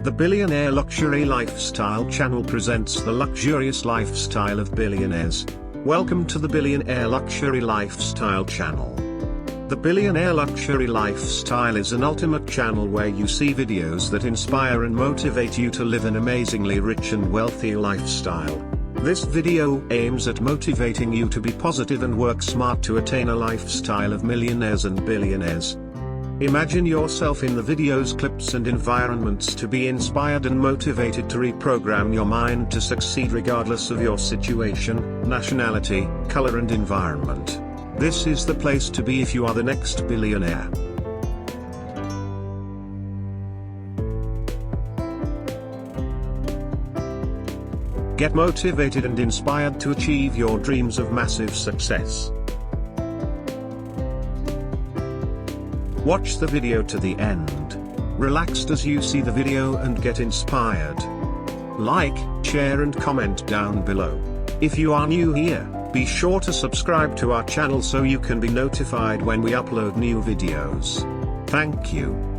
The Billionaire Luxury Lifestyle channel presents the luxurious lifestyle of billionaires. Welcome to the Billionaire Luxury Lifestyle channel. The Billionaire Luxury Lifestyle is an ultimate channel where you see videos that inspire and motivate you to live an amazingly rich and wealthy lifestyle. This video aims at motivating you to be positive and work smart to attain a lifestyle of millionaires and billionaires. Imagine yourself in the video's clips and environments to be inspired and motivated to reprogram your mind to succeed regardless of your situation, nationality, color and environment. This is the place to be if you are the next billionaire. Get motivated and inspired to achieve your dreams of massive success. Watch the video to the end. Relaxed as you see the video and get inspired. Like, share and comment down below. If you are new here, be sure to subscribe to our channel so you can be notified when we upload new videos. Thank you.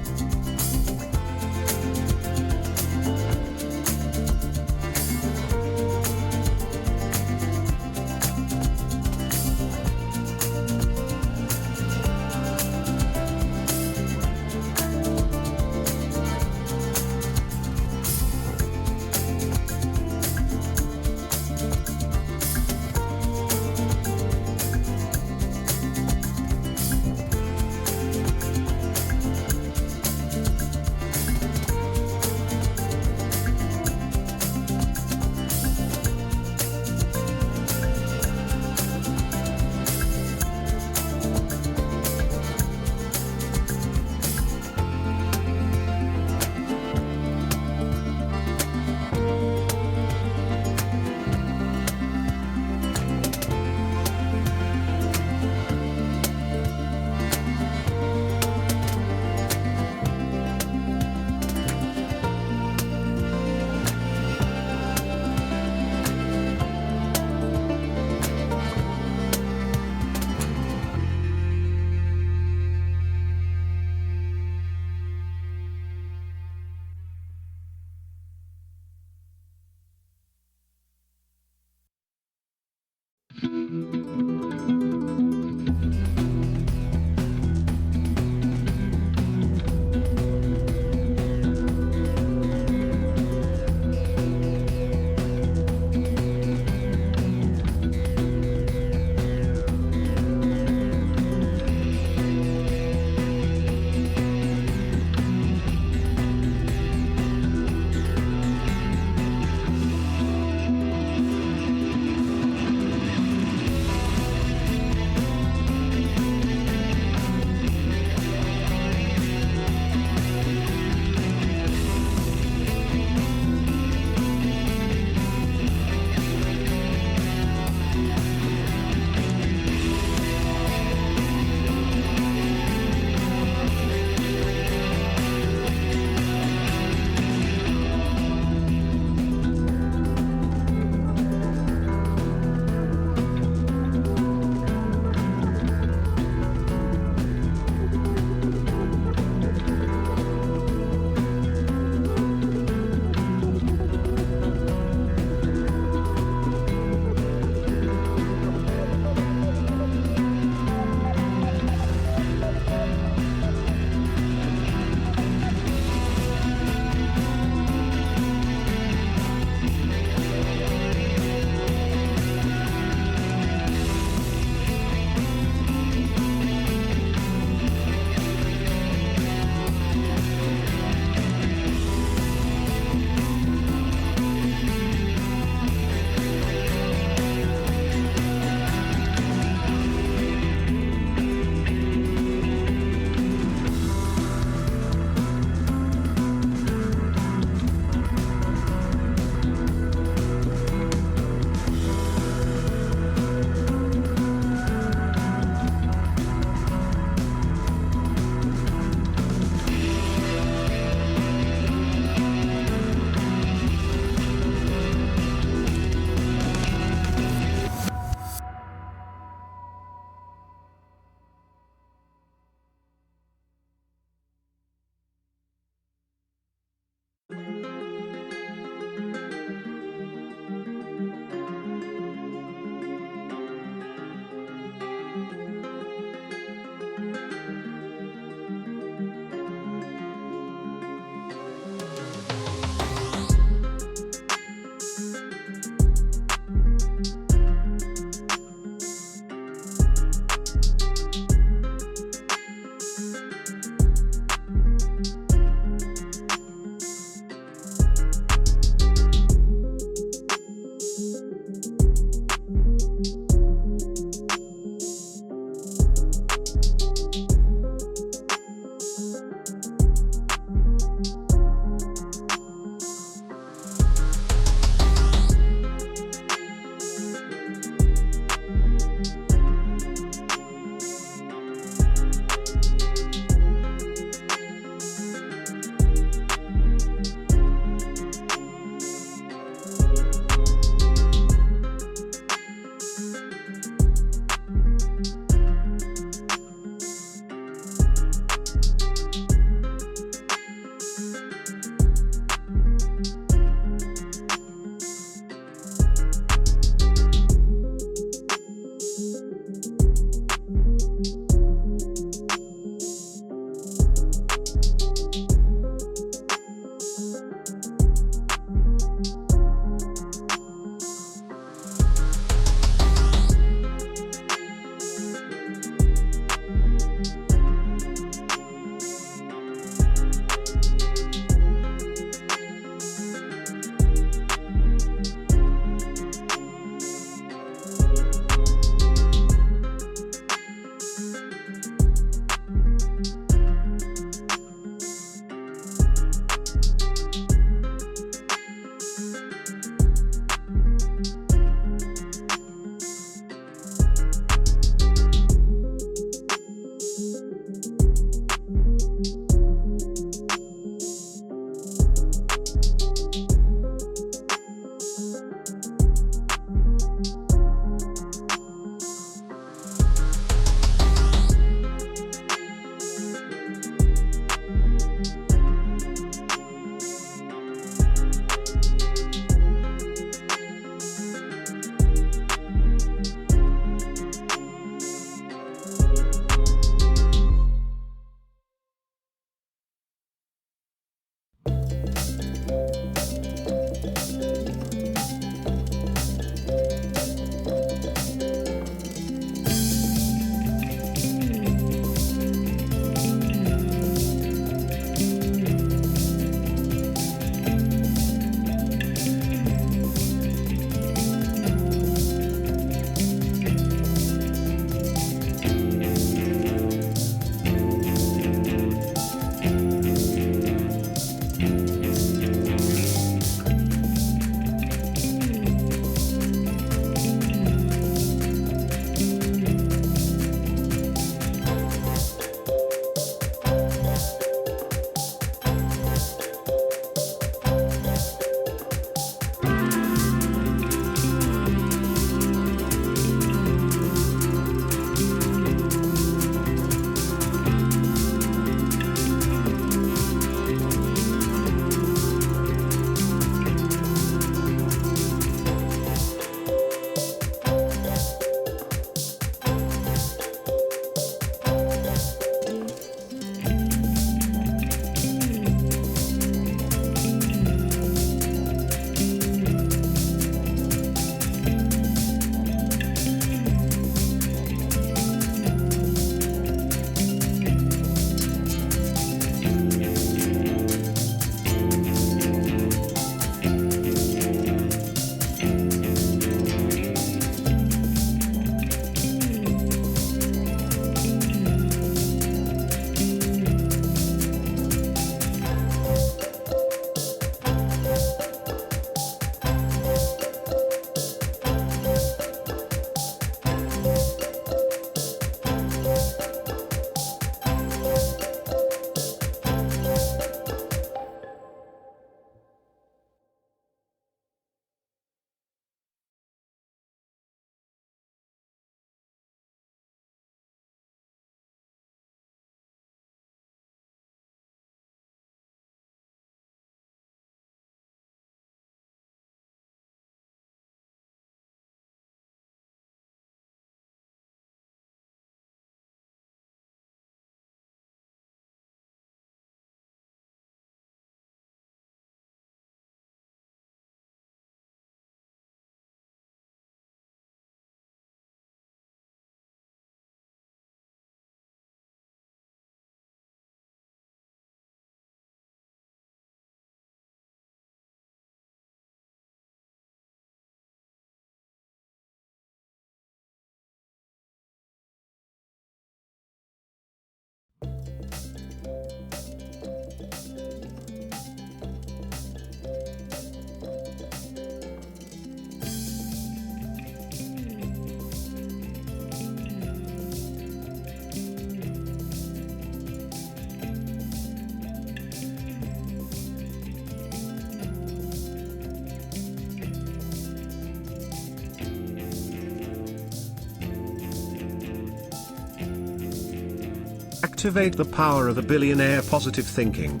cultivate the power of a billionaire positive thinking.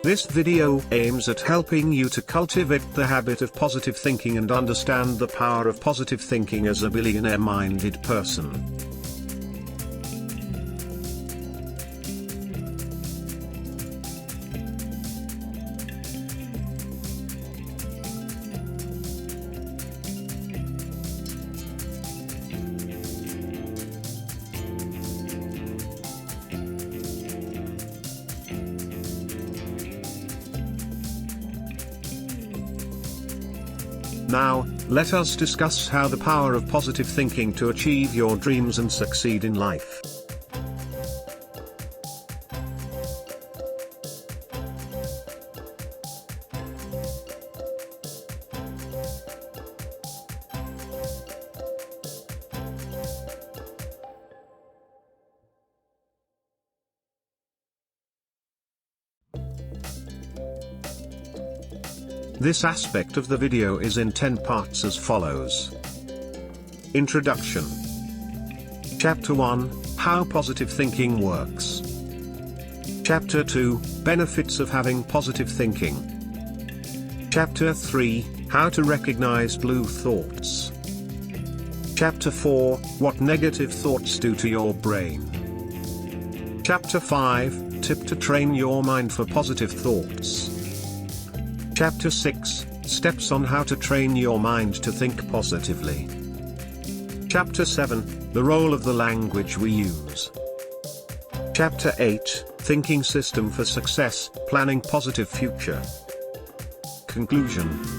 This video aims at helping you to cultivate the habit of positive thinking and understand the power of positive thinking as a billionaire-minded person. Now, let us discuss how the power of positive thinking to achieve your dreams and succeed in life. This aspect of the video is in 10 parts as follows. Introduction. Chapter 1, How Positive Thinking Works. Chapter 2, Benefits of Having Positive Thinking. Chapter 3, How to Recognize Blue Thoughts. Chapter 4, What Negative Thoughts Do to Your Brain. Chapter 5, Tip to Train Your Mind for Positive Thoughts. Chapter 6, Steps on How to Train Your Mind to Think Positively. Chapter 7, The Role of the Language We Use. Chapter 8, Thinking System for Success, Planning Positive Future. Conclusion.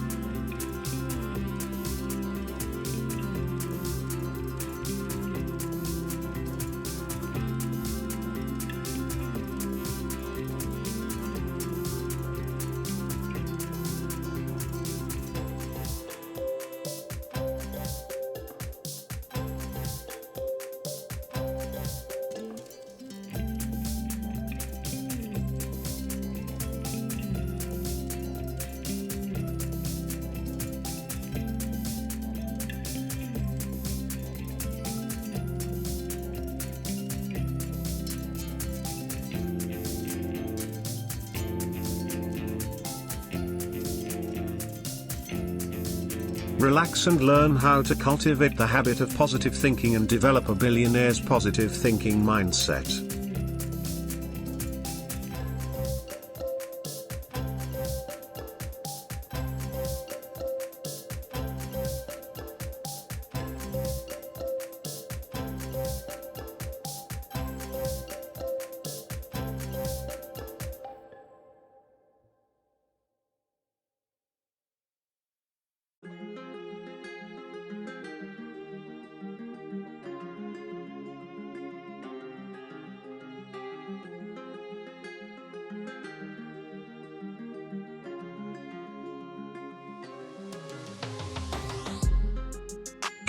Relax and learn how to cultivate the habit of positive thinking and develop a billionaire's positive thinking mindset.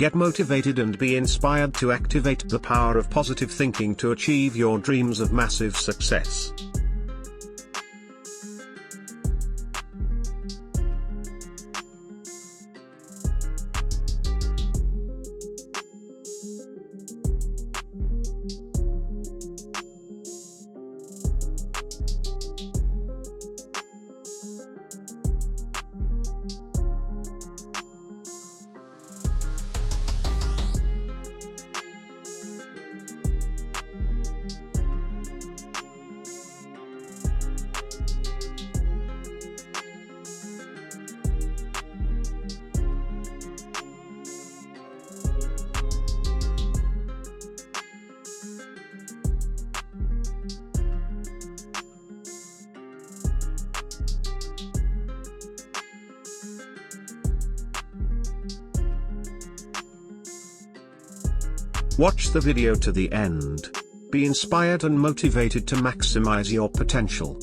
Get motivated and be inspired to activate the power of positive thinking to achieve your dreams of massive success. Watch the video to the end. Be inspired and motivated to maximize your potential.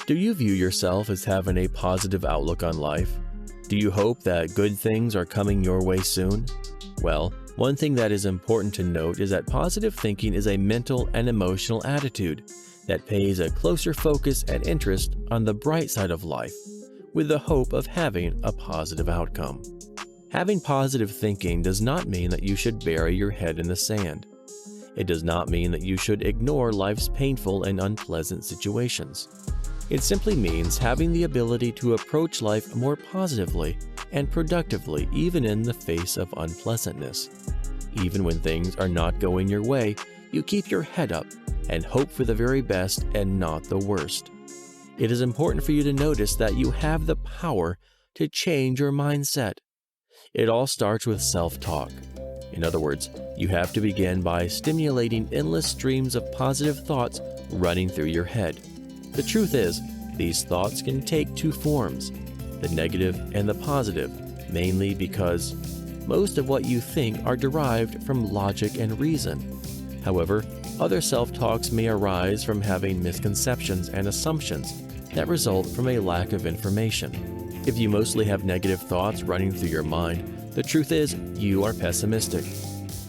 Do you view yourself as having a positive outlook on life? Do you hope that good things are coming your way soon? Well, one thing that is important to note is that positive thinking is a mental and emotional attitude that pays a closer focus and interest on the bright side of life, with the hope of having a positive outcome. Having positive thinking does not mean that you should bury your head in the sand. It does not mean that you should ignore life's painful and unpleasant situations. It simply means having the ability to approach life more positively and productively even in the face of unpleasantness. Even when things are not going your way, you keep your head up and hope for the very best and not the worst. It is important for you to notice that you have the power to change your mindset. It all starts with self-talk. In other words, you have to begin by stimulating endless streams of positive thoughts running through your head. The truth is, these thoughts can take two forms, the negative and the positive, mainly because most of what you think are derived from logic and reason. However, other self-talks may arise from having misconceptions and assumptions that result from a lack of information. If you mostly have negative thoughts running through your mind, the truth is you are pessimistic.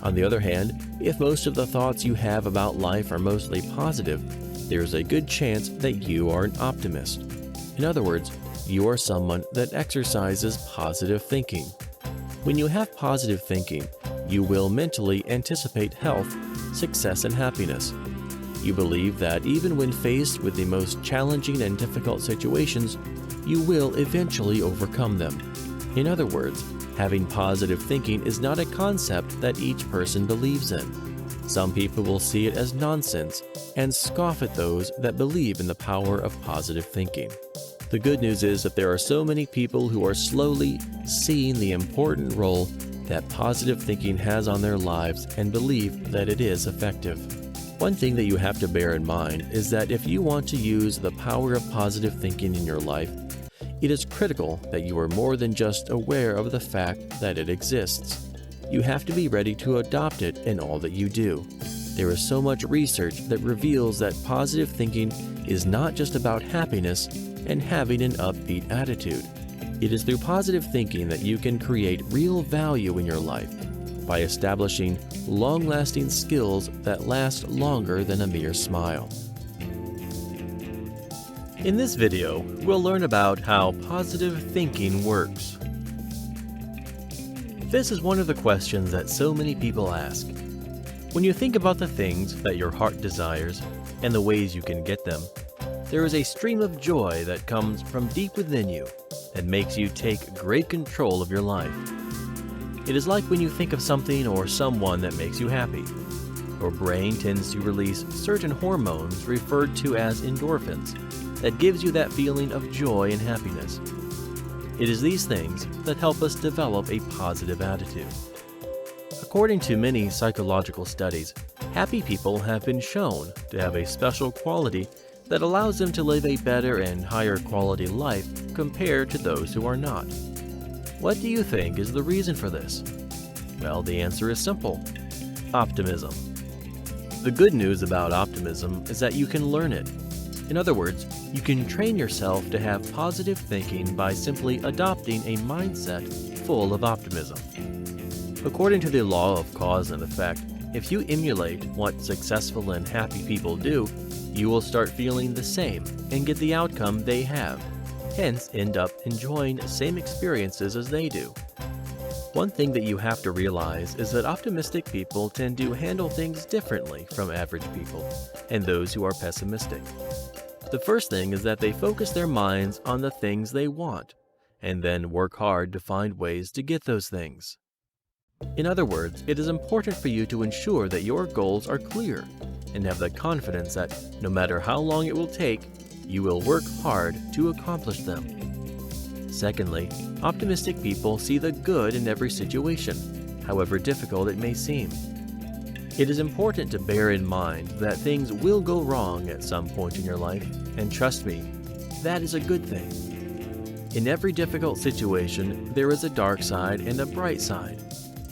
On the other hand, if most of the thoughts you have about life are mostly positive, there is a good chance that you are an optimist. In other words, you are someone that exercises positive thinking. When you have positive thinking, you will mentally anticipate health, success, and happiness. You believe that even when faced with the most challenging and difficult situations, you will eventually overcome them. In other words, having positive thinking is not a concept that each person believes in. Some people will see it as nonsense and scoff at those that believe in the power of positive thinking. The good news is that there are so many people who are slowly seeing the important role that positive thinking has on their lives and believe that it is effective. One thing that you have to bear in mind is that if you want to use the power of positive thinking in your life, it is critical that you are more than just aware of the fact that it exists. You have to be ready to adopt it in all that you do. There is so much research that reveals that positive thinking is not just about happiness and having an upbeat attitude. It is through positive thinking that you can create real value in your life by establishing long-lasting skills that last longer than a mere smile. In this video, we'll learn about how positive thinking works. This is one of the questions that so many people ask. When you think about the things that your heart desires and the ways you can get them, there is a stream of joy that comes from deep within you and makes you take great control of your life. It is like when you think of something or someone that makes you happy. Your brain tends to release certain hormones referred to as endorphins that gives you that feeling of joy and happiness. It is these things that help us develop a positive attitude. According to many psychological studies, happy people have been shown to have a special quality that allows them to live a better and higher quality life compared to those who are not. What do you think is the reason for this? Well, the answer is simple: optimism. The good news about optimism is that you can learn it. In other words, you can train yourself to have positive thinking by simply adopting a mindset full of optimism. According to the law of cause and effect, if you emulate what successful and happy people do, you will start feeling the same and get the outcome they have, hence end up enjoying the same experiences as they do. One thing that you have to realize is that optimistic people tend to handle things differently from average people and those who are pessimistic. The first thing is that they focus their minds on the things they want, and then work hard to find ways to get those things. In other words, it is important for you to ensure that your goals are clear and have the confidence that no matter how long it will take, you will work hard to accomplish them. Secondly, optimistic people see the good in every situation, however difficult it may seem. It is important to bear in mind that things will go wrong at some point in your life, and trust me, that is a good thing. In every difficult situation, there is a dark side and a bright side,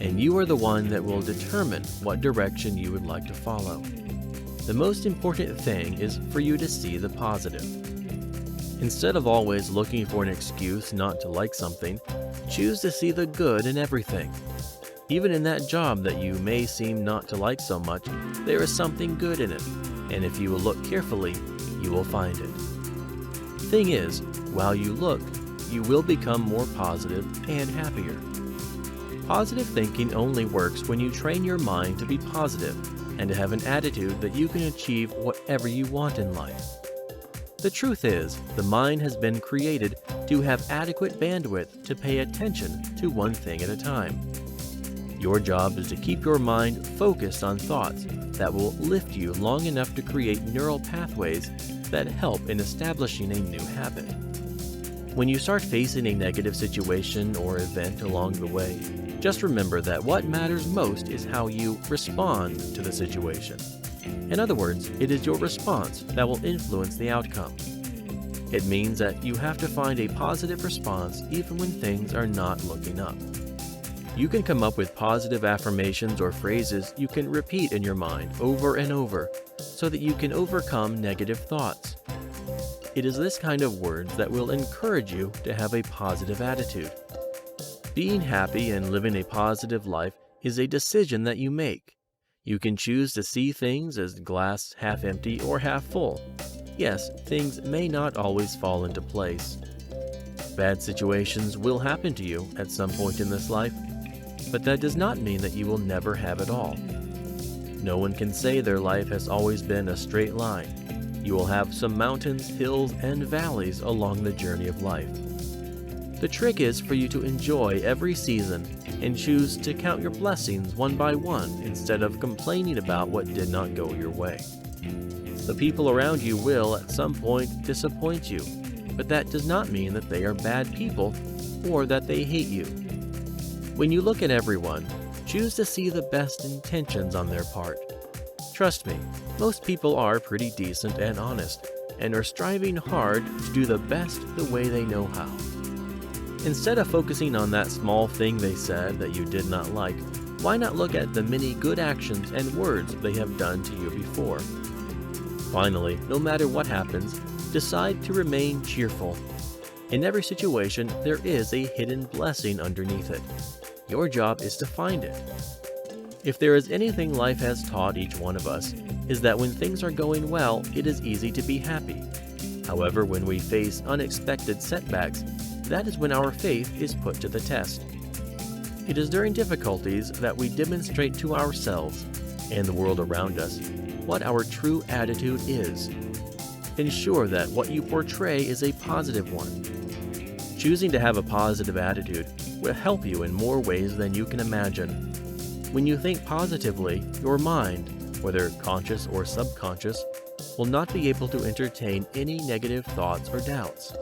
and you are the one that will determine what direction you would like to follow. The most important thing is for you to see the positive. Instead of always looking for an excuse not to like something, choose to see the good in everything. Even in that job that you may seem not to like so much, there is something good in it, and if you will look carefully, you will find it. Thing is, while you look, you will become more positive and happier. Positive thinking only works when you train your mind to be positive and to have an attitude that you can achieve whatever you want in life. The truth is, the mind has been created to have adequate bandwidth to pay attention to one thing at a time. Your job is to keep your mind focused on thoughts that will lift you long enough to create neural pathways that help in establishing a new habit. When you start facing a negative situation or event along the way, just remember that what matters most is how you respond to the situation. In other words, it is your response that will influence the outcome. It means that you have to find a positive response even when things are not looking up. You can come up with positive affirmations or phrases you can repeat in your mind over and over so that you can overcome negative thoughts. It is this kind of words that will encourage you to have a positive attitude. Being happy and living a positive life is a decision that you make. You can choose to see things as glass half empty or half full. Yes, things may not always fall into place. Bad situations will happen to you at some point in this life, but that does not mean that you will never have it all. No one can say their life has always been a straight line. You will have some mountains, hills, and valleys along the journey of life. The trick is for you to enjoy every season and choose to count your blessings one by one instead of complaining about what did not go your way. The people around you will at some point disappoint you, but that does not mean that they are bad people or that they hate you. When you look at everyone, choose to see the best intentions on their part. Trust me, most people are pretty decent and honest, and are striving hard to do the best the way they know how. Instead of focusing on that small thing they said that you did not like, why not look at the many good actions and words they have done to you before? Finally, no matter what happens, decide to remain cheerful. In every situation, there is a hidden blessing underneath it. Your job is to find it. If there is anything life has taught each one of us, is that when things are going well, it is easy to be happy. However, when we face unexpected setbacks, that is when our faith is put to the test. It is during difficulties that we demonstrate to ourselves and the world around us what our true attitude is. Ensure that what you portray is a positive one. Choosing to have a positive attitude will help you in more ways than you can imagine. When you think positively, your mind, whether conscious or subconscious, will not be able to entertain any negative thoughts or doubts.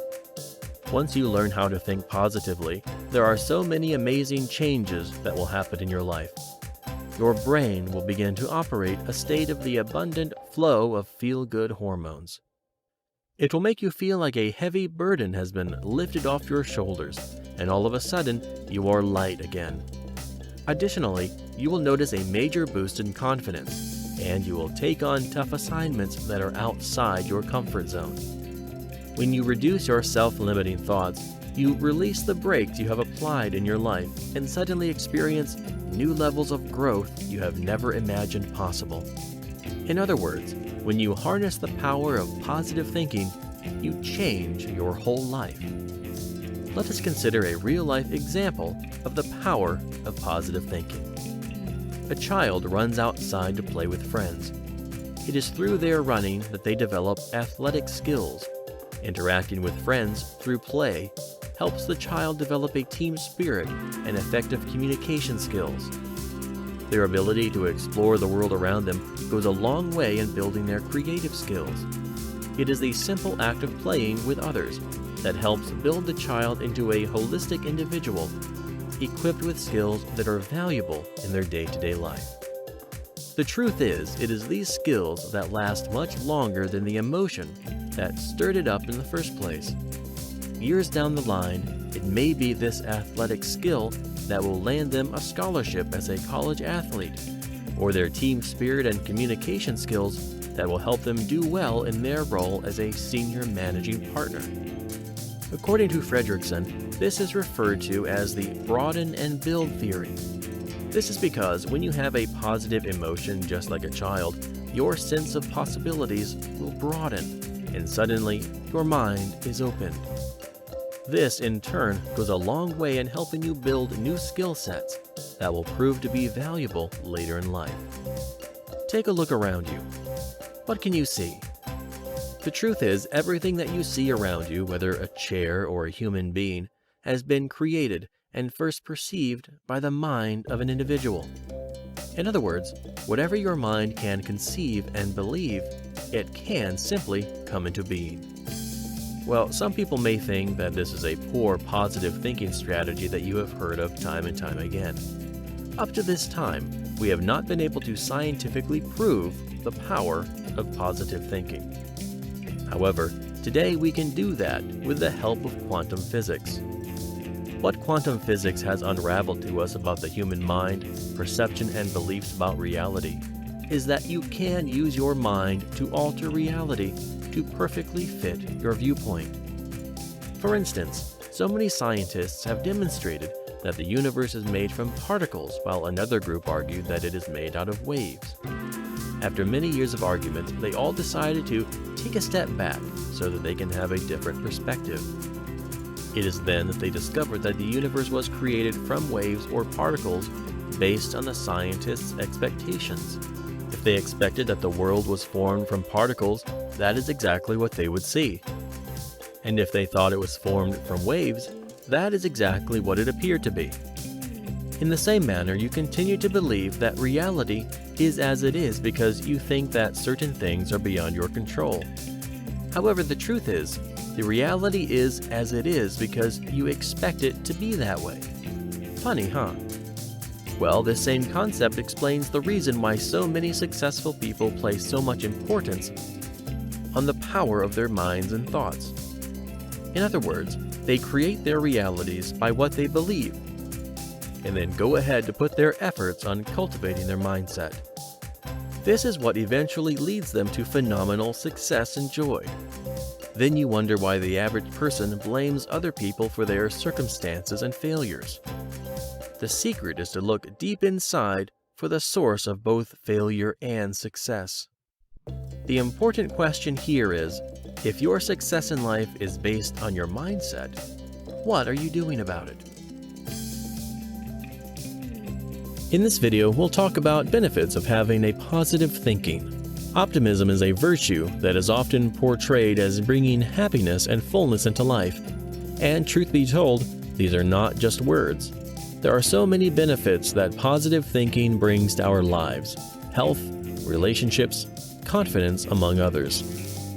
Once you learn how to think positively, there are so many amazing changes that will happen in your life. Your brain will begin to operate a state of the abundant flow of feel-good hormones. It will make you feel like a heavy burden has been lifted off your shoulders, and all of a sudden, you are light again. Additionally, you will notice a major boost in confidence, and you will take on tough assignments that are outside your comfort zone. When you reduce your self-limiting thoughts, you release the brakes you have applied in your life and suddenly experience new levels of growth you have never imagined possible. In other words, when you harness the power of positive thinking, you change your whole life. Let us consider a real-life example of the power of positive thinking. A child runs outside to play with friends. It is through their running that they develop athletic skills. Interacting with friends through play helps the child develop a team spirit and effective communication skills. Their ability to explore the world around them goes a long way in building their creative skills. It is the simple act of playing with others that helps build the child into a holistic individual, equipped with skills that are valuable in their day-to-day life. The truth is, it is these skills that last much longer than the emotion that stirred it up in the first place. Years down the line, it may be this athletic skill that will land them a scholarship as a college athlete, or their team spirit and communication skills that will help them do well in their role as a senior managing partner. According to Fredrickson, this is referred to as the broaden and build theory. This is because when you have a positive emotion just like a child, your sense of possibilities will broaden, and suddenly your mind is opened. This, in turn, goes a long way in helping you build new skill sets that will prove to be valuable later in life. Take a look around you. What can you see? The truth is, everything that you see around you, whether a chair or a human being, has been created and first perceived by the mind of an individual. In other words, whatever your mind can conceive and believe, it can simply come into being. Well, some people may think that this is a poor positive thinking strategy that you have heard of time and time again. Up to this time, we have not been able to scientifically prove the power of positive thinking. However, today we can do that with the help of quantum physics. What quantum physics has unraveled to us about the human mind, perception, and beliefs about reality is that you can use your mind to alter reality to perfectly fit your viewpoint. For instance, so many scientists have demonstrated that the universe is made from particles, while another group argued that it is made out of waves. After many years of argument, they all decided to take a step back so that they can have a different perspective. It is then that they discovered that the universe was created from waves or particles based on the scientists' expectations. If they expected that the world was formed from particles, that is exactly what they would see. And if they thought it was formed from waves, that is exactly what it appeared to be. In the same manner, you continue to believe that reality is as it is because you think that certain things are beyond your control. However, the truth is, the reality is as it is because you expect it to be that way. Funny, huh? Well, this same concept explains the reason why so many successful people place so much importance on the power of their minds and thoughts. In other words, they create their realities by what they believe, and then go ahead to put their efforts on cultivating their mindset. This is what eventually leads them to phenomenal success and joy. Then you wonder why the average person blames other people for their circumstances and failures. The secret is to look deep inside for the source of both failure and success. The important question here is, if your success in life is based on your mindset, what are you doing about it? In this video, we'll talk about benefits of having a positive thinking. Optimism is a virtue that is often portrayed as bringing happiness and fullness into life. And truth be told, these are not just words. There are so many benefits that positive thinking brings to our lives: health, relationships, confidence, among others.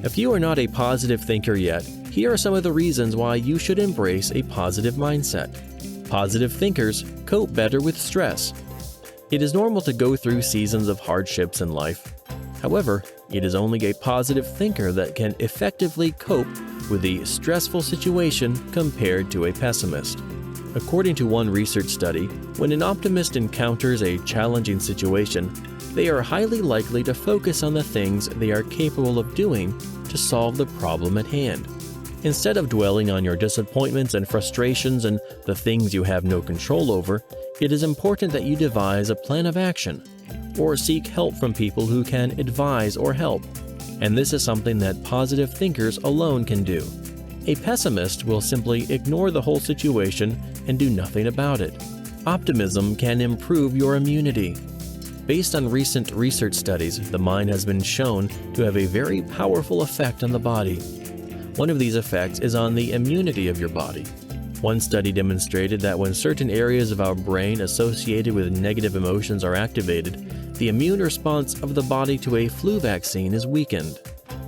If you are not a positive thinker yet, here are some of the reasons why you should embrace a positive mindset. Positive thinkers cope better with stress. It is normal to go through seasons of hardships in life. However, it is only a positive thinker that can effectively cope with the stressful situation compared to a pessimist. According to one research study, when an optimist encounters a challenging situation, they are highly likely to focus on the things they are capable of doing to solve the problem at hand. Instead of dwelling on your disappointments and frustrations and the things you have no control over, it is important that you devise a plan of action or seek help from people who can advise or help. And this is something that positive thinkers alone can do. A pessimist will simply ignore the whole situation and do nothing about it. Optimism can improve your immunity. Based on recent research studies, the mind has been shown to have a very powerful effect on the body. One of these effects is on the immunity of your body. One study demonstrated that when certain areas of our brain associated with negative emotions are activated, the immune response of the body to a flu vaccine is weakened.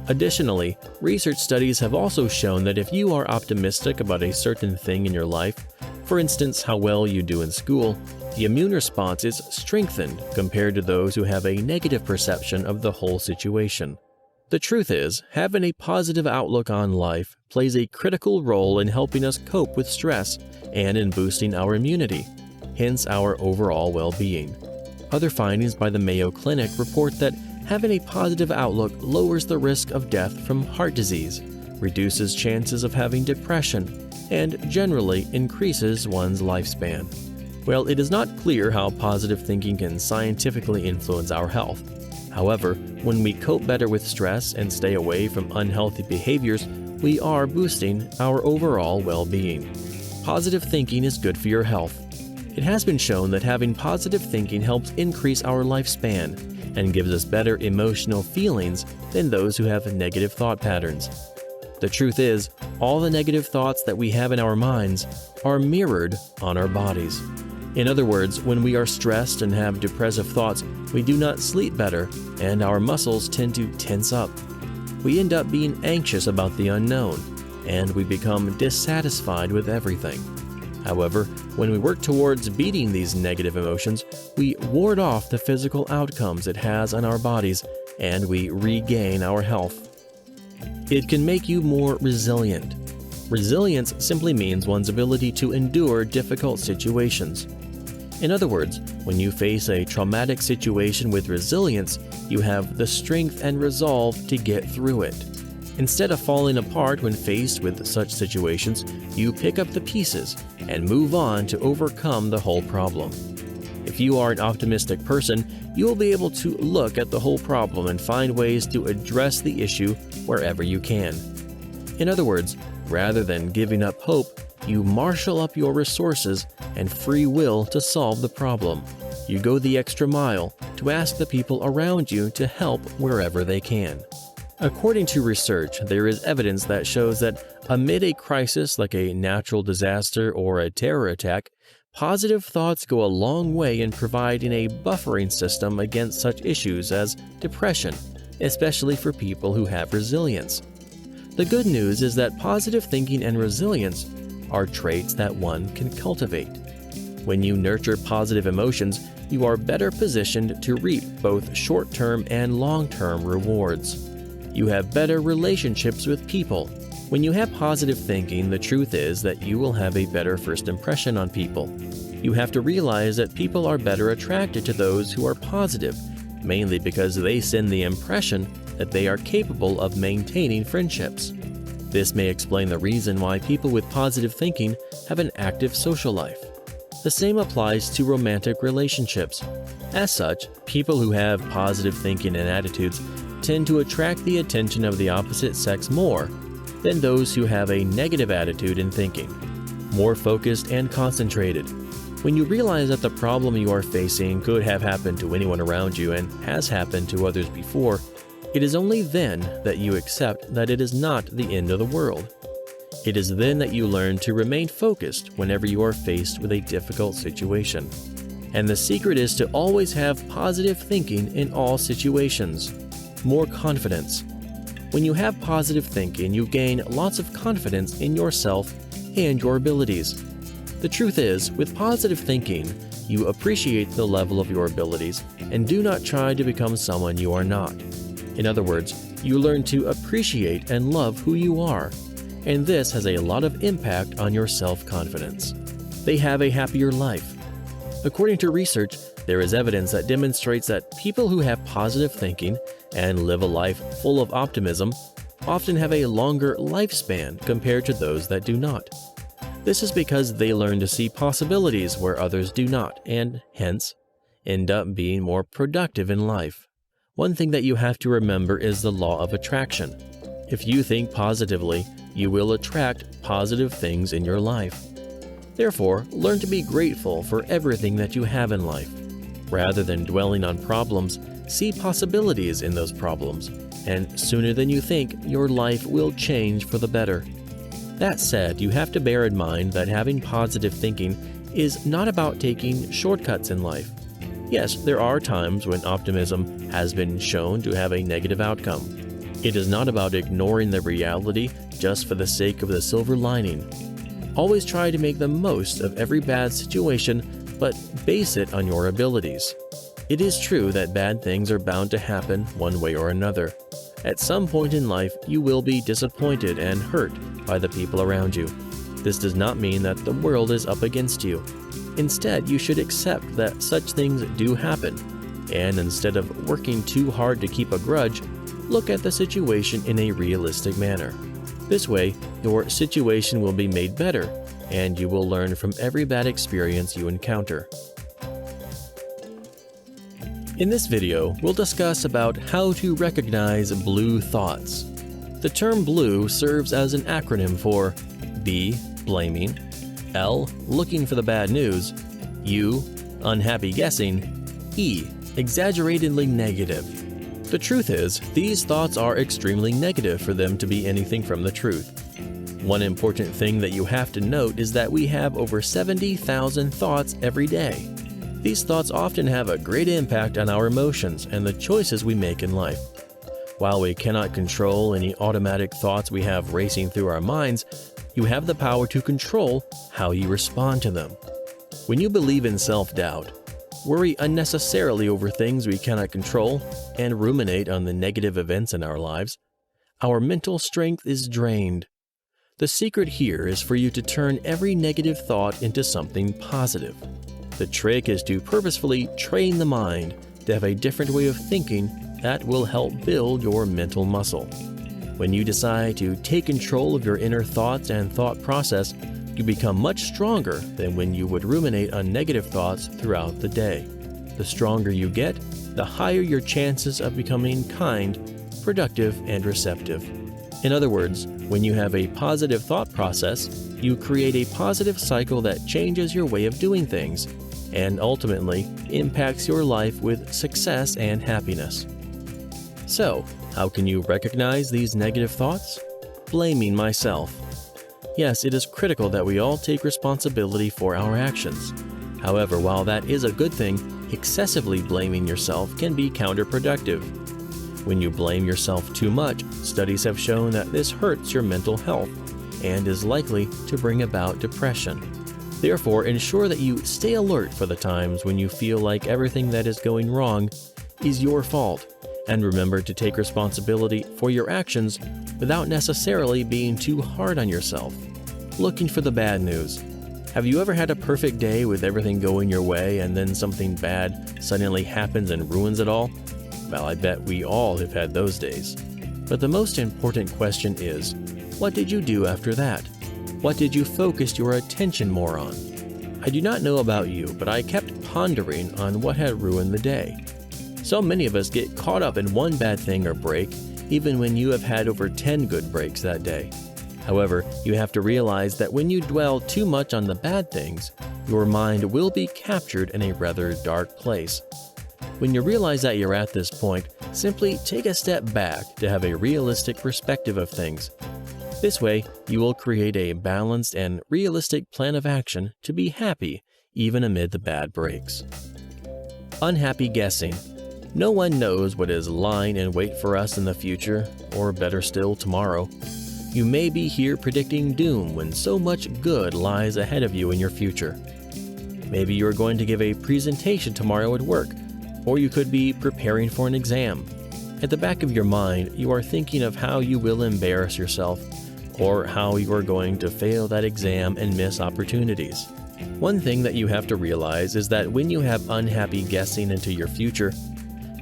Additionally, research studies have also shown that if you are optimistic about a certain thing in your life, for instance how well you do in school, the immune response is strengthened compared to those who have a negative perception of the whole situation. The truth is, having a positive outlook on life plays a critical role in helping us cope with stress and in boosting our immunity, hence our overall well-being. Other findings by the Mayo Clinic report that having a positive outlook lowers the risk of death from heart disease, reduces chances of having depression, and generally increases one's lifespan. Well, it is not clear how positive thinking can scientifically influence our health. However, when we cope better with stress and stay away from unhealthy behaviors, we are boosting our overall well-being. Positive thinking is good for your health. It has been shown that having positive thinking helps increase our lifespan and gives us better emotional feelings than those who have negative thought patterns. The truth is, all the negative thoughts that we have in our minds are mirrored on our bodies. In other words, when we are stressed and have depressive thoughts, we do not sleep better and our muscles tend to tense up. We end up being anxious about the unknown, and we become dissatisfied with everything. However, when we work towards beating these negative emotions, we ward off the physical outcomes it has on our bodies, and we regain our health. It can make you more resilient. Resilience simply means one's ability to endure difficult situations. In other words, when you face a traumatic situation with resilience, you have the strength and resolve to get through it. Instead of falling apart when faced with such situations, you pick up the pieces and move on to overcome the whole problem. If you are an optimistic person, you will be able to look at the whole problem and find ways to address the issue wherever you can. In other words, rather than giving up hope, you marshal up your resources and free will to solve the problem. You go the extra mile to ask the people around you to help wherever they can. According to research, there is evidence that shows that amid a crisis like a natural disaster or a terror attack, positive thoughts go a long way in providing a buffering system against such issues as depression, especially for people who have resilience. The good news is that positive thinking and resilience are traits that one can cultivate. When you nurture positive emotions, you are better positioned to reap both short-term and long-term rewards. You have better relationships with people. When you have positive thinking, the truth is that you will have a better first impression on people. You have to realize that people are better attracted to those who are positive, mainly because they send the impression that they are capable of maintaining friendships. This may explain the reason why people with positive thinking have an active social life. The same applies to romantic relationships. As such, people who have positive thinking and attitudes tend to attract the attention of the opposite sex more than those who have a negative attitude and thinking, more focused and concentrated. When you realize that the problem you are facing could have happened to anyone around you and has happened to others before, it is only then that you accept that it is not the end of the world. It is then that you learn to remain focused whenever you are faced with a difficult situation. And the secret is to always have positive thinking in all situations. More confidence. When you have positive thinking, you gain lots of confidence in yourself and your abilities. The truth is, with positive thinking, you appreciate the level of your abilities and do not try to become someone you are not. In other words, you learn to appreciate and love who you are, and this has a lot of impact on your self-confidence. They have a happier life. According to research, there is evidence that demonstrates that people who have positive thinking and live a life full of optimism often have a longer lifespan compared to those that do not. This is because they learn to see possibilities where others do not, and hence, end up being more productive in life. One thing that you have to remember is the law of attraction. If you think positively, you will attract positive things in your life. Therefore, learn to be grateful for everything that you have in life. Rather than dwelling on problems, see possibilities in those problems, and sooner than you think, your life will change for the better. That said, you have to bear in mind that having positive thinking is not about taking shortcuts in life. Yes, there are times when optimism has been shown to have a negative outcome. It is not about ignoring the reality just for the sake of the silver lining. Always try to make the most of every bad situation, but base it on your abilities. It is true that bad things are bound to happen one way or another. At some point in life, you will be disappointed and hurt by the people around you. This does not mean that the world is up against you. Instead, you should accept that such things do happen, and instead of working too hard to keep a grudge, look at the situation in a realistic manner. This way, your situation will be made better, and you will learn from every bad experience you encounter. In this video, we'll discuss about how to recognize blue thoughts. The term blue serves as an acronym for B. Blaming, L. Looking for the bad news, U. Unhappy guessing, E. Exaggeratedly negative. The truth is, these thoughts are extremely negative for them to be anything from the truth. One important thing that you have to note is that we have over 70,000 thoughts every day. These thoughts often have a great impact on our emotions and the choices we make in life. While we cannot control any automatic thoughts we have racing through our minds, you have the power to control how you respond to them. When you believe in self-doubt, worry unnecessarily over things we cannot control, and ruminate on the negative events in our lives, our mental strength is drained. The secret here is for you to turn every negative thought into something positive. The trick is to purposefully train the mind to have a different way of thinking that will help build your mental muscle. When you decide to take control of your inner thoughts and thought process, you become much stronger than when you would ruminate on negative thoughts throughout the day. The stronger you get, the higher your chances of becoming kind, productive, and receptive. In other words, when you have a positive thought process, you create a positive cycle that changes your way of doing things and ultimately impacts your life with success and happiness. So, how can you recognize these negative thoughts? Blaming myself. Yes, it is critical that we all take responsibility for our actions. However, while that is a good thing, excessively blaming yourself can be counterproductive. When you blame yourself too much, studies have shown that this hurts your mental health and is likely to bring about depression. Therefore, ensure that you stay alert for the times when you feel like everything that is going wrong is your fault, and remember to take responsibility for your actions without necessarily being too hard on yourself. Looking for the bad news. Have you ever had a perfect day with everything going your way and then something bad suddenly happens and ruins it all? Well, I bet we all have had those days. But the most important question is, what did you do after that? What did you focus your attention more on? I do not know about you, but I kept pondering on what had ruined the day. So many of us get caught up in one bad thing or break, even when you have had over 10 good breaks that day. However, you have to realize that when you dwell too much on the bad things, your mind will be captured in a rather dark place. When you realize that you're at this point, simply take a step back to have a realistic perspective of things. This way, you will create a balanced and realistic plan of action to be happy even amid the bad breaks. Unhappy guessing. No one knows what is lying in wait for us in the future, or better still, tomorrow. You may be here predicting doom when so much good lies ahead of you in your future. Maybe you're going to give a presentation tomorrow at work, or you could be preparing for an exam. At the back of your mind, you are thinking of how you will embarrass yourself, or how you are going to fail that exam and miss opportunities. One thing that you have to realize is that when you have unhappy guessing into your future,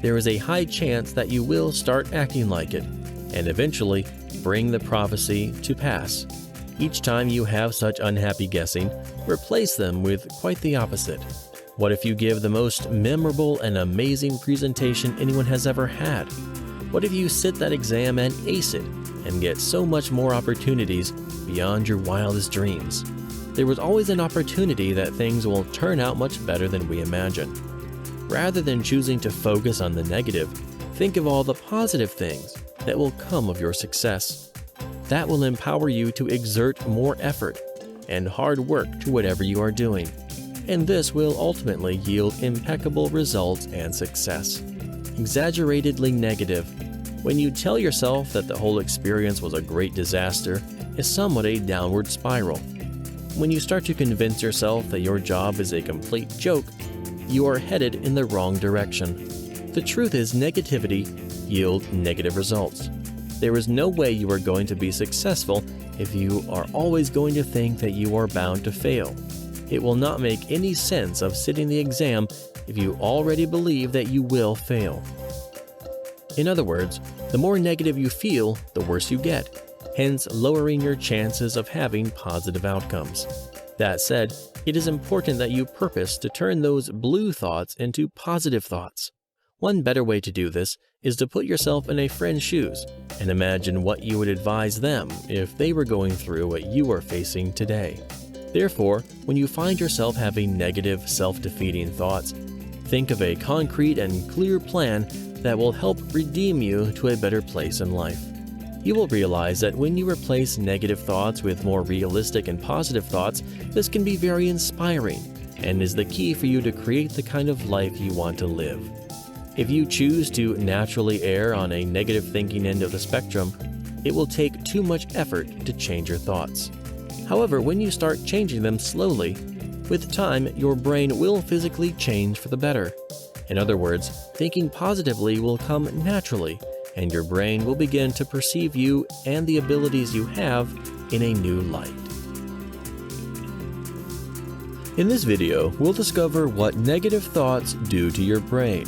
there is a high chance that you will start acting like it, and eventually bring the prophecy to pass. Each time you have such unhappy guessing, replace them with quite the opposite. What if you give the most memorable and amazing presentation anyone has ever had? What if you sit that exam and ace it, and get so much more opportunities beyond your wildest dreams? There was always an opportunity that things will turn out much better than we imagine. Rather than choosing to focus on the negative, think of all the positive things that will come of your success. that will empower you to exert more effort and hard work to whatever you are doing, and this will ultimately yield impeccable results and success. Exaggeratedly negative. When you tell yourself that the whole experience was a great disaster, is somewhat a downward spiral. When you start to convince yourself that your job is a complete joke, you are headed in the wrong direction. The truth is, negativity yields negative results. There is no way you are going to be successful if you are always going to think that you are bound to fail. It will not make any sense of sitting the exam if you already believe that you will fail. In other words, the more negative you feel, the worse you get, hence lowering your chances of having positive outcomes. That said, it is important that you purpose to turn those blue thoughts into positive thoughts. One better way to do this is to put yourself in a friend's shoes and imagine what you would advise them if they were going through what you are facing today. Therefore, when you find yourself having negative, self-defeating thoughts, think of a concrete and clear plan that will help redeem you to a better place in life. You will realize that when you replace negative thoughts with more realistic and positive thoughts, this can be very inspiring and is the key for you to create the kind of life you want to live. If you choose to naturally err on a negative thinking end of the spectrum, it will take too much effort to change your thoughts. However, when you start changing them slowly, with time, your brain will physically change for the better. In other words, thinking positively will come naturally, and your brain will begin to perceive you and the abilities you have in a new light. In this video, we'll discover what negative thoughts do to your brain.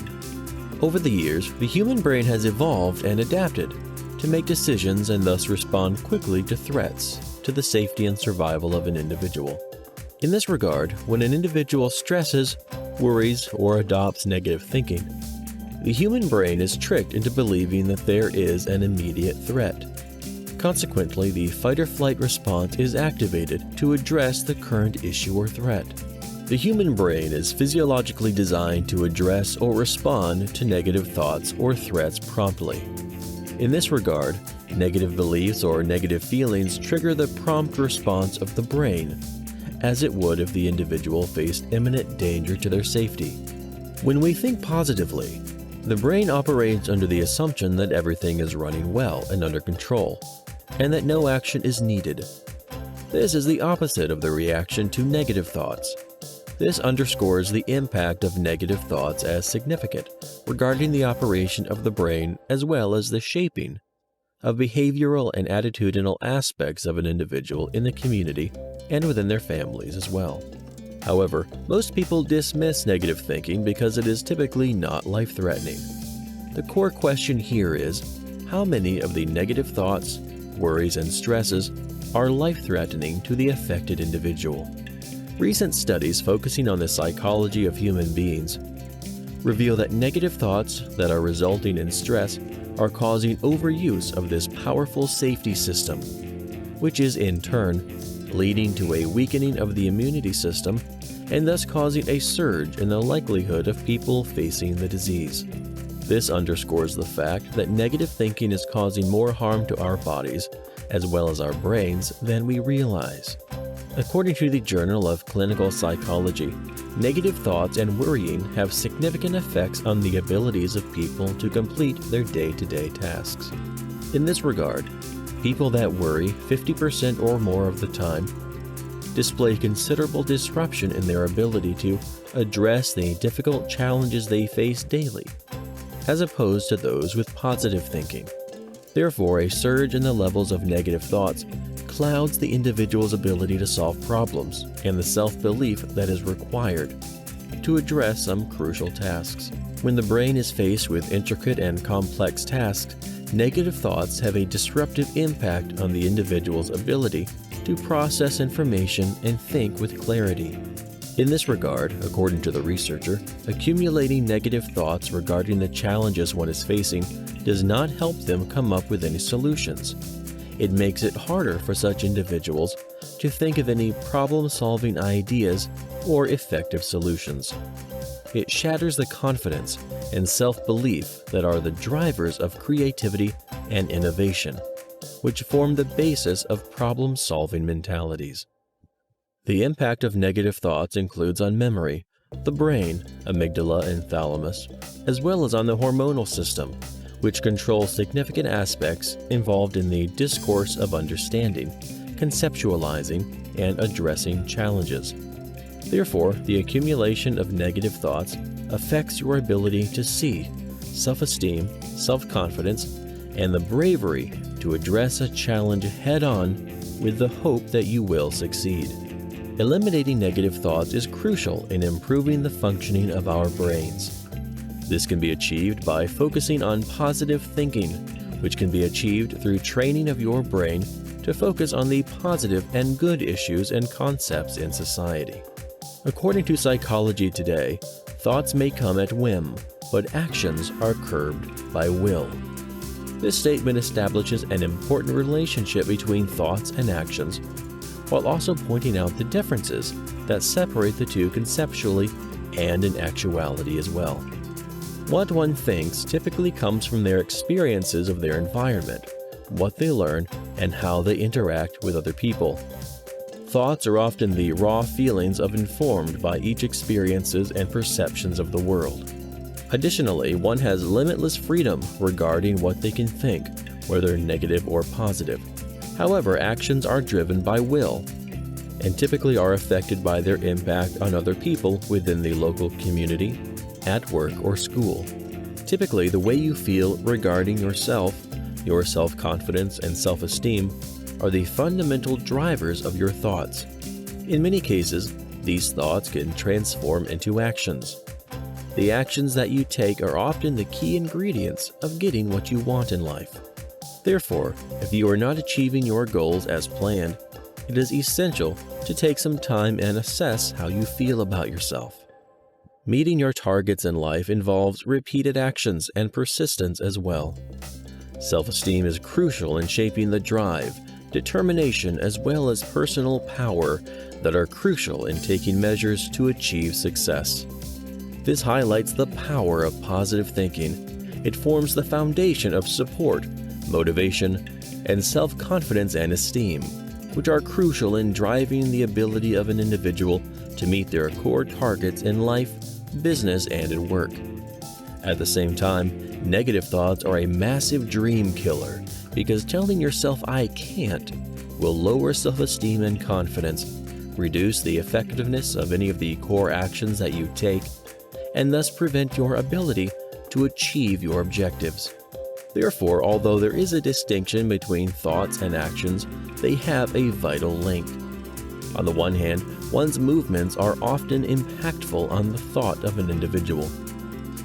Over the years, the human brain has evolved and adapted to make decisions and thus respond quickly to threats to the safety and survival of an individual. In this regard, when an individual stresses, worries, or adopts negative thinking, the human brain is tricked into believing that there is an immediate threat. Consequently, the fight-or-flight response is activated to address the current issue or threat. The human brain is physiologically designed to address or respond to negative thoughts or threats promptly. In this regard, negative beliefs or negative feelings trigger the prompt response of the brain, as it would if the individual faced imminent danger to their safety. When we think positively, the brain operates under the assumption that everything is running well and under control, and that no action is needed. This is the opposite of the reaction to negative thoughts. This underscores the impact of negative thoughts as significant regarding the operation of the brain as well as the shaping of behavioral and attitudinal aspects of an individual in the community and within their families as well. However, most people dismiss negative thinking because it is typically not life-threatening. The core question here is, how many of the negative thoughts, worries, and stresses are life-threatening to the affected individual? Recent studies focusing on the psychology of human beings reveal that negative thoughts that are resulting in stress are causing overuse of this powerful safety system, which is in turn leading to a weakening of the immunity system and thus causing a surge in the likelihood of people facing the disease. This underscores the fact that negative thinking is causing more harm to our bodies as well as our brains than we realize. According to the Journal of Clinical Psychology, negative thoughts and worrying have significant effects on the abilities of people to complete their day-to-day tasks. In this regard, people that worry 50% or more of the time display considerable disruption in their ability to address the difficult challenges they face daily, as opposed to those with positive thinking. Therefore, a surge in the levels of negative thoughts clouds the individual's ability to solve problems and the self-belief that is required to address some crucial tasks. When the brain is faced with intricate and complex tasks, negative thoughts have a disruptive impact on the individual's ability to process information and think with clarity. In this regard, according to the researcher, accumulating negative thoughts regarding the challenges one is facing does not help them come up with any solutions. It makes it harder for such individuals to think of any problem-solving ideas or effective solutions. It shatters the confidence and self-belief that are the drivers of creativity and innovation. which form the basis of problem-solving mentalities. The impact of negative thoughts includes on memory, the brain, amygdala and thalamus, as well as on the hormonal system, which controls significant aspects involved in the discourse of understanding, conceptualizing, and addressing challenges. Therefore, the accumulation of negative thoughts affects your ability to see, self-esteem, self-confidence, and the bravery to address a challenge head-on with the hope that you will succeed. Eliminating negative thoughts is crucial in improving the functioning of our brains. This can be achieved by focusing on positive thinking, which can be achieved through training of your brain to focus on the positive and good issues and concepts in society. According to Psychology Today, thoughts may come at whim, but actions are curbed by will. This statement establishes an important relationship between thoughts and actions, while also pointing out the differences that separate the two conceptually and in actuality as well. What one thinks typically comes from their experiences of their environment, what they learn, and how they interact with other people. Thoughts are often the raw feelings informed by each experiences and perceptions of the world. Additionally, one has limitless freedom regarding what they can think, whether negative or positive. However, actions are driven by will, and typically are affected by their impact on other people within the local community, at work, or school. Typically, the way you feel regarding yourself, your self-confidence and self-esteem are the fundamental drivers of your thoughts. In many cases, these thoughts can transform into actions. The actions that you take are often the key ingredients of getting what you want in life. Therefore, if you are not achieving your goals as planned, it is essential to take some time and assess how you feel about yourself. Meeting your targets in life involves repeated actions and persistence as well. Self-esteem is crucial in shaping the drive, determination, as well as personal power that are crucial in taking measures to achieve success. This highlights the power of positive thinking. It forms the foundation of support, motivation, and self-confidence and esteem, which are crucial in driving the ability of an individual to meet their core targets in life, business, and at work. At the same time, negative thoughts are a massive dream killer because telling yourself "I can't" will lower self-esteem and confidence, reduce the effectiveness of any of the core actions that you take, and thus prevent your ability to achieve your objectives. Therefore, although there is a distinction between thoughts and actions, they have a vital link. On the one hand, one's movements are often impactful on the thought of an individual.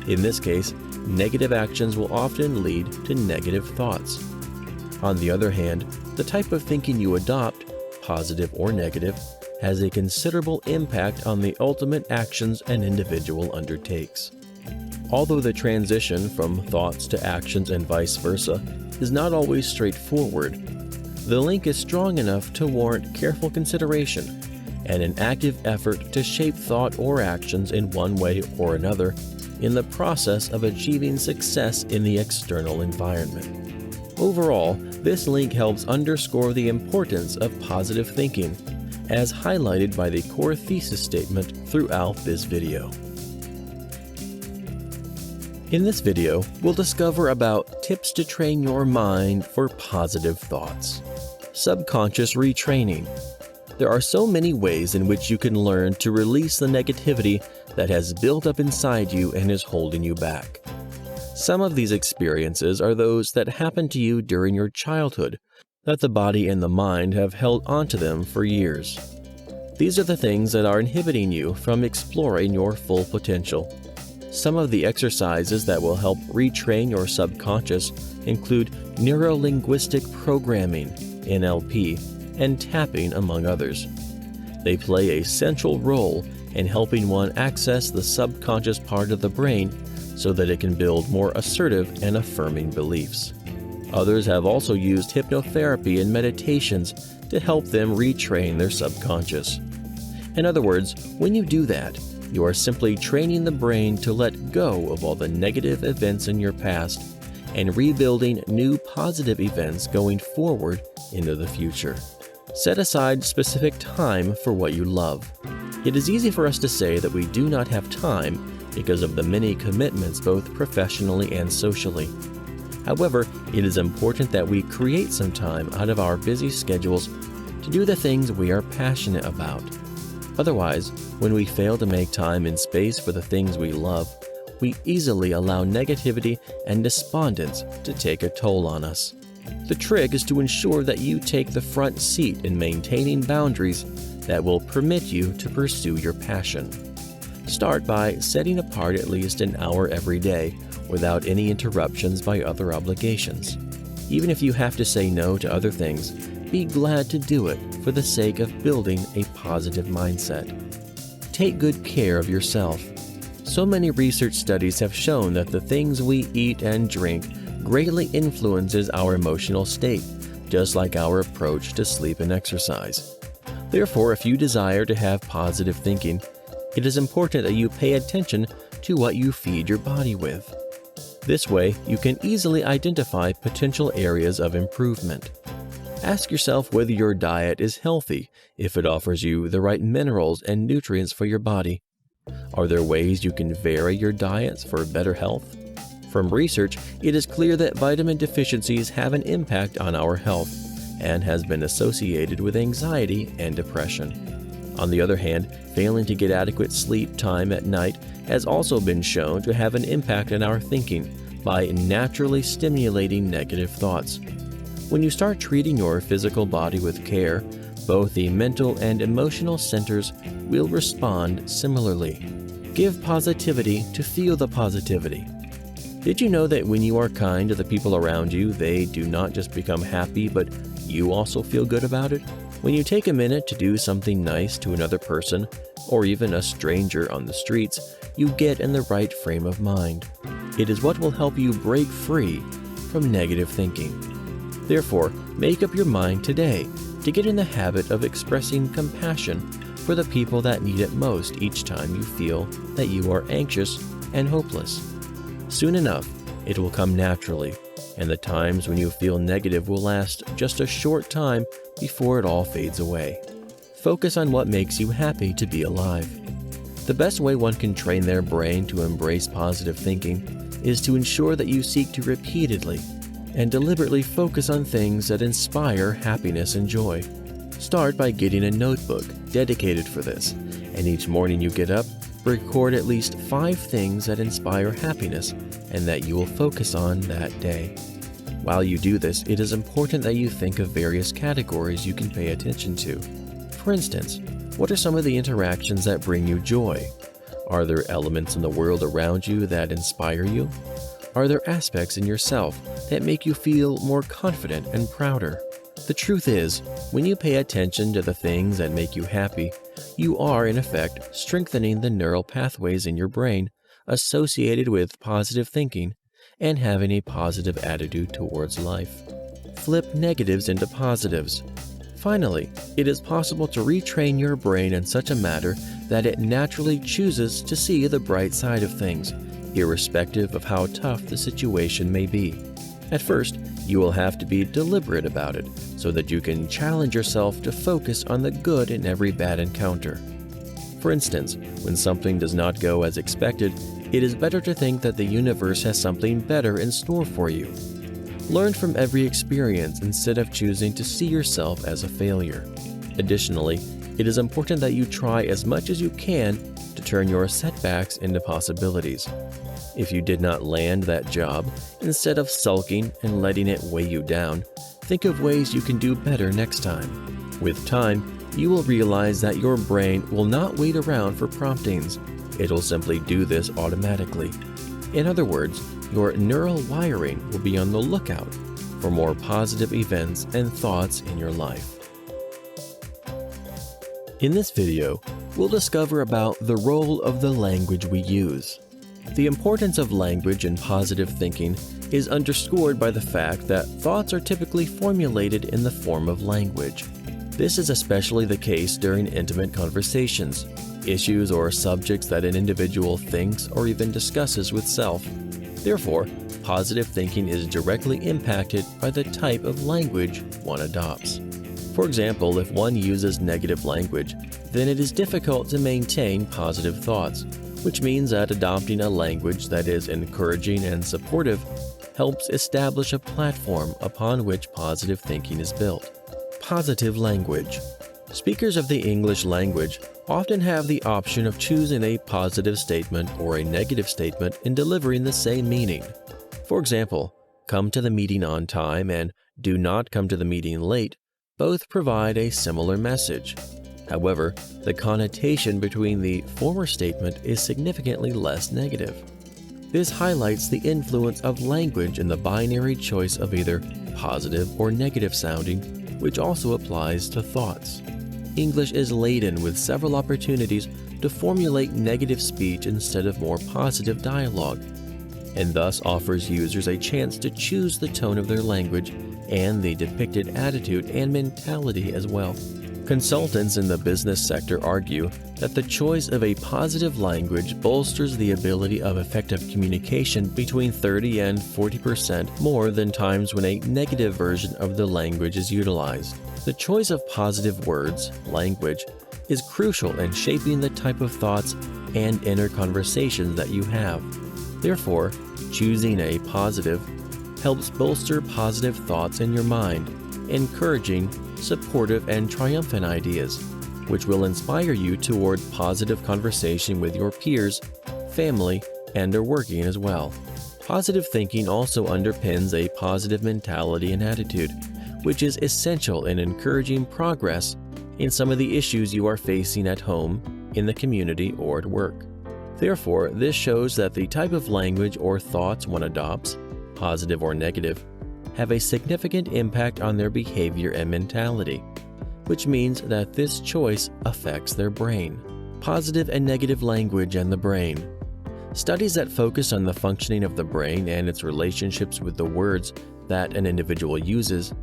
In this case, negative actions will often lead to negative thoughts. On the other hand, the type of thinking you adopt, positive or negative, has a considerable impact on the ultimate actions an individual undertakes. Although the transition from thoughts to actions and vice versa is not always straightforward, the link is strong enough to warrant careful consideration and an active effort to shape thought or actions in one way or another in the process of achieving success in the external environment. Overall, this link helps underscore the importance of positive thinking, as highlighted by the core thesis statement throughout this video. In this video, we'll discover about tips to train your mind for positive thoughts. Subconscious retraining. There are so many ways in which you can learn to release the negativity that has built up inside you and is holding you back. Some of these experiences are those that happened to you during your childhood, that the body and the mind have held onto them for years. These are the things that are inhibiting you from exploring your full potential. Some of the exercises that will help retrain your subconscious include neuro-linguistic programming, NLP, and tapping, among others. They play a central role in helping one access the subconscious part of the brain so that it can build more assertive and affirming beliefs. Others have also used hypnotherapy and meditations to help them retrain their subconscious. In other words, when you do that, you are simply training the brain to let go of all the negative events in your past and rebuilding new positive events going forward into the future. Set aside specific time for what you love. It is easy for us to say that we do not have time because of the many commitments both professionally and socially. However, it is important that we create some time out of our busy schedules to do the things we are passionate about. Otherwise, when we fail to make time and space for the things we love, we easily allow negativity and despondence to take a toll on us. The trick is to ensure that you take the front seat in maintaining boundaries that will permit you to pursue your passion. Start by setting apart at least an hour every day without any interruptions by other obligations. Even if you have to say no to other things, be glad to do it for the sake of building a positive mindset. Take good care of yourself. So many research studies have shown that the things we eat and drink greatly influences our emotional state, just like our approach to sleep and exercise. Therefore, if you desire to have positive thinking, it is important that you pay attention to what you feed your body with. This way, you can easily identify potential areas of improvement. Ask yourself whether your diet is healthy, if it offers you the right minerals and nutrients for your body. Are there ways you can vary your diets for better health? From research, it is clear that vitamin deficiencies have an impact on our health and has been associated with anxiety and depression. On the other hand, failing to get adequate sleep time at night has also been shown to have an impact on our thinking by naturally stimulating negative thoughts. When you start treating your physical body with care, both the mental and emotional centers will respond similarly. Give positivity to feel the positivity. Did you know that when you are kind to the people around you, they do not just become happy, but you also feel good about it? When you take a minute to do something nice to another person, or even a stranger on the streets, you get in the right frame of mind. It is what will help you break free from negative thinking. Therefore, make up your mind today to get in the habit of expressing compassion for the people that need it most each time you feel that you are anxious and hopeless. Soon enough, it will come naturally, and the times when you feel negative will last just a short time before it all fades away. Focus on what makes you happy to be alive. The best way one can train their brain to embrace positive thinking is to ensure that you seek to repeatedly and deliberately focus on things that inspire happiness and joy. Start by getting a notebook dedicated for this, and each morning you get up, record at least 5 things that inspire happiness and that you will focus on that day. While you do this, it is important that you think of various categories you can pay attention to. For instance, what are some of the interactions that bring you joy? Are there elements in the world around you that inspire you? Are there aspects in yourself that make you feel more confident and prouder? The truth is, when you pay attention to the things that make you happy, you are, in effect, strengthening the neural pathways in your brain associated with positive thinking and having a positive attitude towards life. Flip negatives into positives. Finally, it is possible to retrain your brain in such a manner that it naturally chooses to see the bright side of things, irrespective of how tough the situation may be. At first, you will have to be deliberate about it so that you can challenge yourself to focus on the good in every bad encounter. For instance, when something does not go as expected, it is better to think that the universe has something better in store for you. Learn from every experience instead of choosing to see yourself as a failure. Additionally, it is important that you try as much as you can to turn your setbacks into possibilities. If you did not land that job, instead of sulking and letting it weigh you down, think of ways you can do better next time. With time, you will realize that your brain will not wait around for promptings. It'll simply do this automatically. In other words, your neural wiring will be on the lookout for more positive events and thoughts in your life. In this video, we'll discover about the role of the language we use. The importance of language in positive thinking is underscored by the fact that thoughts are typically formulated in the form of language. This is especially the case during intimate conversations, issues or subjects that an individual thinks or even discusses with self. Therefore, Positive thinking is directly impacted by the type of language one adopts. For example, if one uses negative language, then it is difficult to maintain positive thoughts, which means that adopting a language that is encouraging and supportive helps establish a platform upon which positive thinking is built. Positive language. Speakers of the English language often have the option of choosing a positive statement or a negative statement in delivering the same meaning. For example, come to the meeting on time and do not come to the meeting late both provide a similar message. However, the connotation between the former statement is significantly less negative. This highlights the influence of language in the binary choice of either positive or negative sounding, which also applies to thoughts. English is laden with several opportunities to formulate negative speech instead of more positive dialogue, and thus offers users a chance to choose the tone of their language and the depicted attitude and mentality as well. Consultants in the business sector argue that the choice of a positive language bolsters the ability of effective communication between 30 and 40% more than times when a negative version of the language is utilized. The choice of positive words, language, is crucial in shaping the type of thoughts and inner conversations that you have. Therefore, choosing a positive helps bolster positive thoughts in your mind, encouraging supportive and triumphant ideas, which will inspire you toward positive conversation with your peers, family, and are working as well. Positive thinking also underpins a positive mentality and attitude, which is essential in encouraging progress in some of the issues you are facing at home, in the community, or at work. Therefore, this shows that the type of language or thoughts one adopts, positive or negative, have a significant impact on their behavior and mentality, which means that this choice affects their brain. Positive and negative language and the brain. Studies that focus on the functioning of the brain and its relationships with the words that an individual uses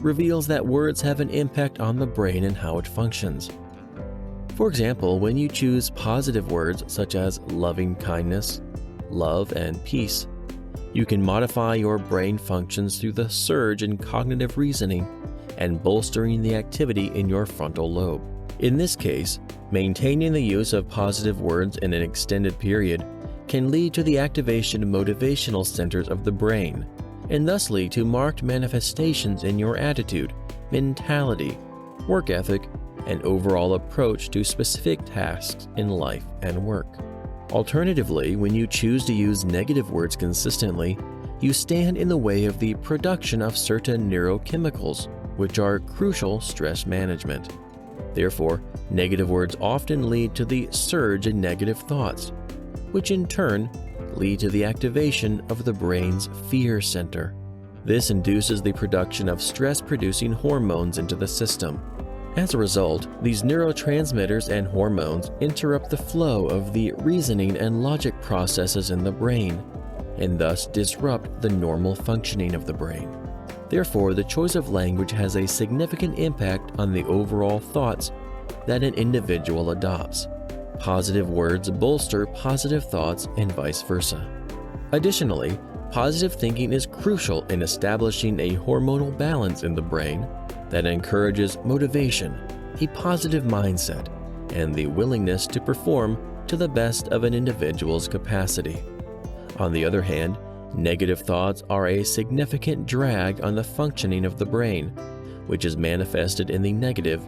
reveals that words have an impact on the brain and how it functions. For example, when you choose positive words such as loving kindness, love, and peace, you can modify your brain functions through the surge in cognitive reasoning and bolstering the activity in your frontal lobe. In this case, maintaining the use of positive words in an extended period can lead to the activation of motivational centers of the brain, and thus lead to marked manifestations in your attitude, mentality, work ethic, and overall approach to specific tasks in life and work. Alternatively, when you choose to use negative words consistently, you stand in the way of the production of certain neurochemicals, which are crucial stress management. Therefore, negative words often lead to the surge in negative thoughts, which in turn lead to the activation of the brain's fear center. This induces the production of stress-producing hormones into the system. As a result, these neurotransmitters and hormones interrupt the flow of the reasoning and logic processes in the brain, and thus disrupt the normal functioning of the brain. Therefore, the choice of language has a significant impact on the overall thoughts that an individual adopts. Positive words bolster positive thoughts and vice versa. Additionally, positive thinking is crucial in establishing a hormonal balance in the brain that encourages motivation, a positive mindset, and the willingness to perform to the best of an individual's capacity. On the other hand, negative thoughts are a significant drag on the functioning of the brain, which is manifested in the negative,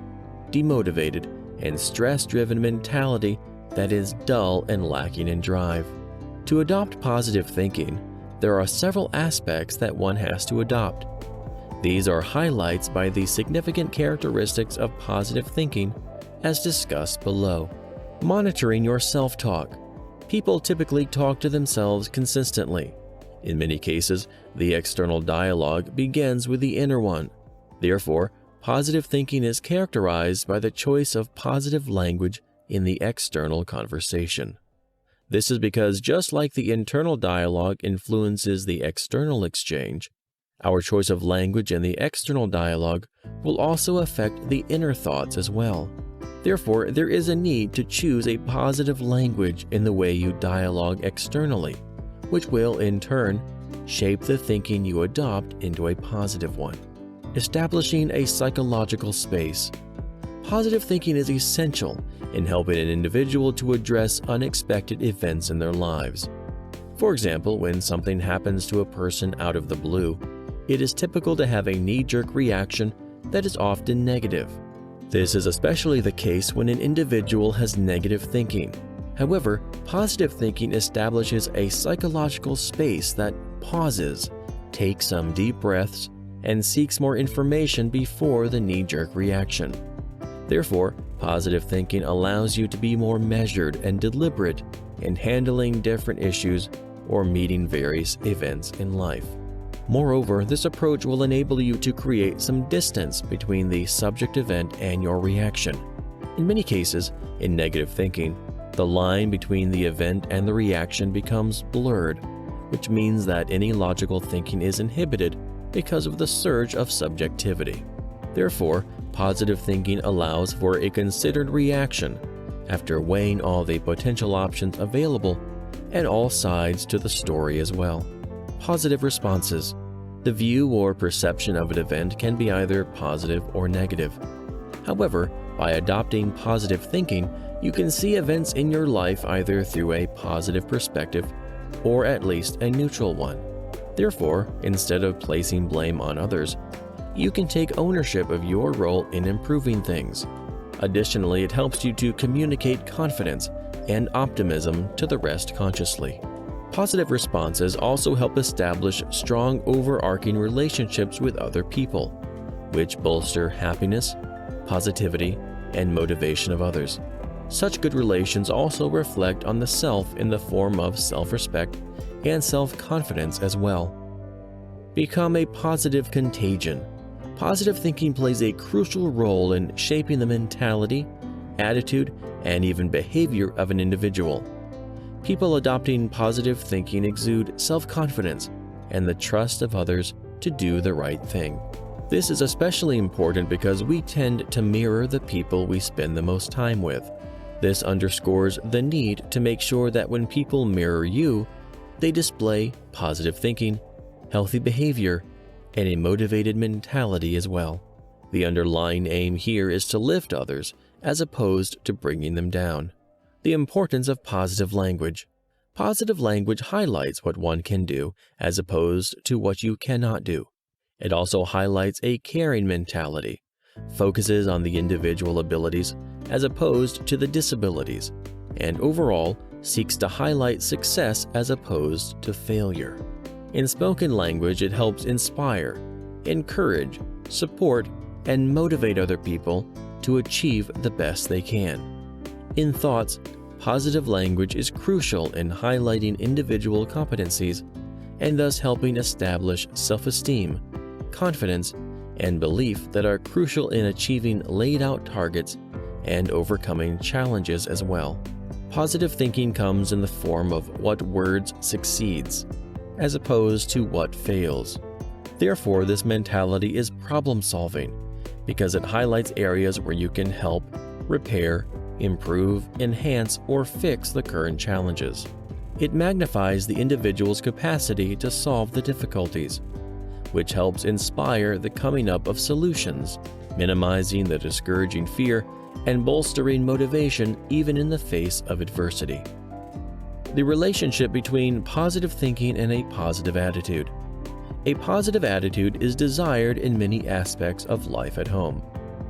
demotivated, and stress-driven mentality that is dull and lacking in drive. To adopt positive thinking, there are several aspects that one has to adopt. These are highlights by the significant characteristics of positive thinking, as discussed below. Monitoring your self-talk. People typically talk to themselves consistently. In many cases, the external dialogue begins with the inner one. Therefore, positive thinking is characterized by the choice of positive language in the external conversation. This is because just like the internal dialogue influences the external exchange, our choice of language in the external dialogue will also affect the inner thoughts as well. Therefore, there is a need to choose a positive language in the way you dialogue externally, which will, in turn, shape the thinking you adopt into a positive one. Establishing a psychological space. Positive thinking is essential in helping an individual to address unexpected events in their lives. For example, when something happens to a person out of the blue, it is typical to have a knee-jerk reaction that is often negative. This is especially the case when an individual has negative thinking. However, positive thinking establishes a psychological space that pauses, takes some deep breaths, and seeks more information before the knee-jerk reaction. Therefore, positive thinking allows you to be more measured and deliberate in handling different issues or meeting various events in life. Moreover, this approach will enable you to create some distance between the subject event and your reaction. In many cases, in negative thinking, the line between the event and the reaction becomes blurred, which means that any logical thinking is inhibited because of the surge of subjectivity. Therefore, positive thinking allows for a considered reaction after weighing all the potential options available and all sides to the story as well. Positive responses. The view or perception of an event can be either positive or negative. However, by adopting positive thinking, you can see events in your life either through a positive perspective or at least a neutral one. Therefore, instead of placing blame on others, you can take ownership of your role in improving things. Additionally, it helps you to communicate confidence and optimism to the rest consciously. Positive responses also help establish strong overarching relationships with other people, which bolster happiness, positivity, and motivation of others. Such good relations also reflect on the self in the form of self-respect and self-confidence as well. Become a positive contagion. Positive thinking plays a crucial role in shaping the mentality, attitude, and even behavior of an individual. People adopting positive thinking exude self-confidence and the trust of others to do the right thing. This is especially important because we tend to mirror the people we spend the most time with. This underscores the need to make sure that when people mirror you, they display positive thinking, healthy behavior, and a motivated mentality as well. The underlying aim here is to lift others as opposed to bringing them down. The importance of positive language. Positive language highlights what one can do as opposed to what you cannot do. It also highlights a caring mentality, focuses on the individual abilities as opposed to the disabilities, and overall seeks to highlight success as opposed to failure. In spoken language, it helps inspire, encourage, support, and motivate other people to achieve the best they can. In thoughts, positive language is crucial in highlighting individual competencies and thus helping establish self-esteem, confidence, and belief that are crucial in achieving laid-out targets and overcoming challenges as well. Positive thinking comes in the form of what words succeeds, as opposed to what fails. Therefore, this mentality is problem-solving because it highlights areas where you can help, repair, improve, enhance, or fix the current challenges. It magnifies the individual's capacity to solve the difficulties, which helps inspire the coming up of solutions, minimizing the discouraging fear and bolstering motivation even in the face of adversity. The relationship between positive thinking and a positive attitude. A positive attitude is desired in many aspects of life at home,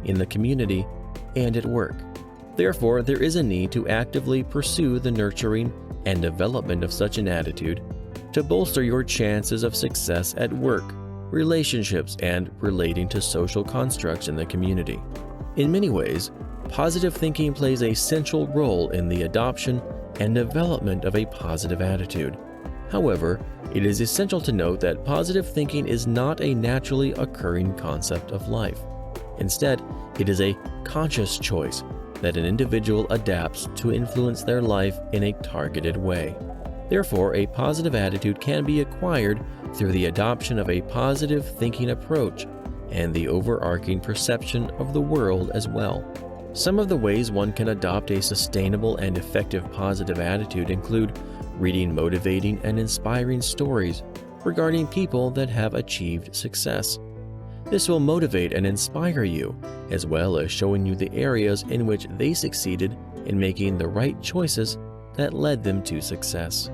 in the community, and at work. Therefore, there is a need to actively pursue the nurturing and development of such an attitude to bolster your chances of success at work, relationships, and relating to social constructs in the community. In many ways, positive thinking plays a central role in the adoption and development of a positive attitude. However, it is essential to note that positive thinking is not a naturally occurring concept of life. Instead, it is a conscious choice that an individual adapts to influence their life in a targeted way. Therefore, a positive attitude can be acquired through the adoption of a positive thinking approach and the overarching perception of the world as well. Some of the ways one can adopt a sustainable and effective positive attitude include reading motivating and inspiring stories, regarding people that have achieved success. This will motivate and inspire you, as well as showing you the areas in which they succeeded in making the right choices that led them to success.